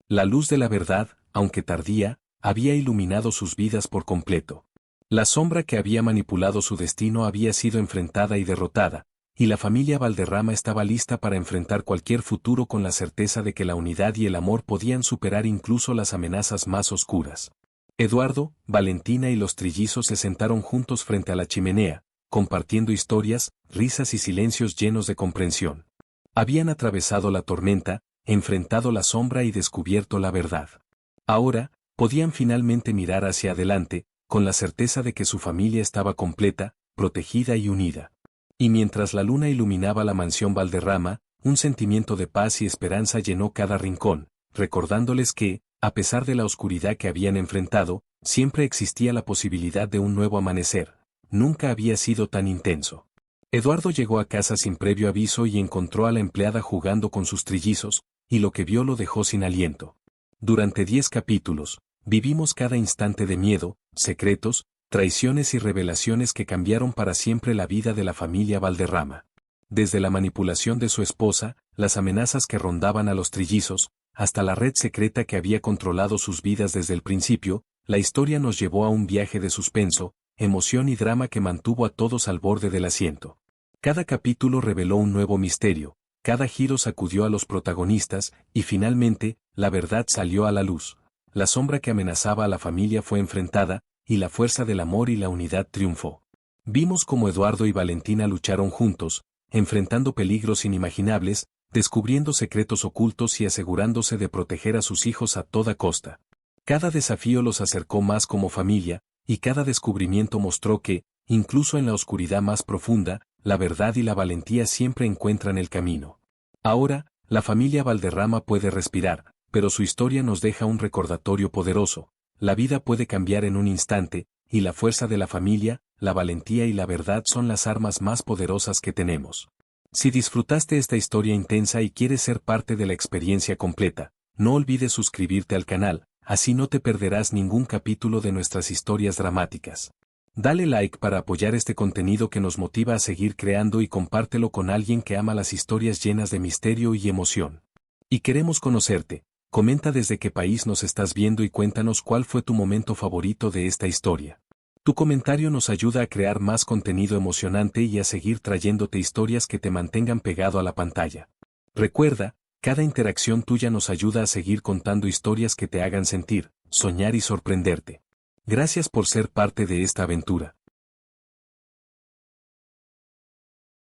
La luz de la verdad, aunque tardía, había iluminado sus vidas por completo. La sombra que había manipulado su destino había sido enfrentada y derrotada, y la familia Valderrama estaba lista para enfrentar cualquier futuro con la certeza de que la unidad y el amor podían superar incluso las amenazas más oscuras. Eduardo, Valentina y los trillizos se sentaron juntos frente a la chimenea, compartiendo historias, risas y silencios llenos de comprensión. Habían atravesado la tormenta, enfrentado la sombra y descubierto la verdad. Ahora, podían finalmente mirar hacia adelante, con la certeza de que su familia estaba completa, protegida y unida. Y mientras la luna iluminaba la mansión Valderrama, un sentimiento de paz y esperanza llenó cada rincón, recordándoles que, a pesar de la oscuridad que habían enfrentado, siempre existía la posibilidad de un nuevo amanecer. Nunca había sido tan intenso. Eduardo llegó a casa sin previo aviso y encontró a la empleada jugando con sus trillizos, y lo que vio lo dejó sin aliento. Durante 10 capítulos, vivimos cada instante de miedo, secretos, traiciones y revelaciones que cambiaron para siempre la vida de la familia Valderrama. Desde la manipulación de su esposa, las amenazas que rondaban a los trillizos, hasta la red secreta que había controlado sus vidas desde el principio, la historia nos llevó a un viaje de suspenso, emoción y drama que mantuvo a todos al borde del asiento. Cada capítulo reveló un nuevo misterio, cada giro sacudió a los protagonistas, y finalmente, la verdad salió a la luz. La sombra que amenazaba a la familia fue enfrentada, y la fuerza del amor y la unidad triunfó. Vimos cómo Eduardo y Valentina lucharon juntos, enfrentando peligros inimaginables, descubriendo secretos ocultos y asegurándose de proteger a sus hijos a toda costa. Cada desafío los acercó más como familia, y cada descubrimiento mostró que, incluso en la oscuridad más profunda, la verdad y la valentía siempre encuentran el camino. Ahora, la familia Valderrama puede respirar, pero su historia nos deja un recordatorio poderoso. La vida puede cambiar en un instante, y la fuerza de la familia, la valentía y la verdad son las armas más poderosas que tenemos. Si disfrutaste esta historia intensa y quieres ser parte de la experiencia completa, no olvides suscribirte al canal, así no te perderás ningún capítulo de nuestras historias dramáticas. Dale like para apoyar este contenido que nos motiva a seguir creando y compártelo con alguien que ama las historias llenas de misterio y emoción. Y queremos conocerte. Comenta desde qué país nos estás viendo y cuéntanos cuál fue tu momento favorito de esta historia. Tu comentario nos ayuda a crear más contenido emocionante y a seguir trayéndote historias que te mantengan pegado a la pantalla. Recuerda, cada interacción tuya nos ayuda a seguir contando historias que te hagan sentir, soñar y sorprenderte. Gracias por ser parte de esta aventura.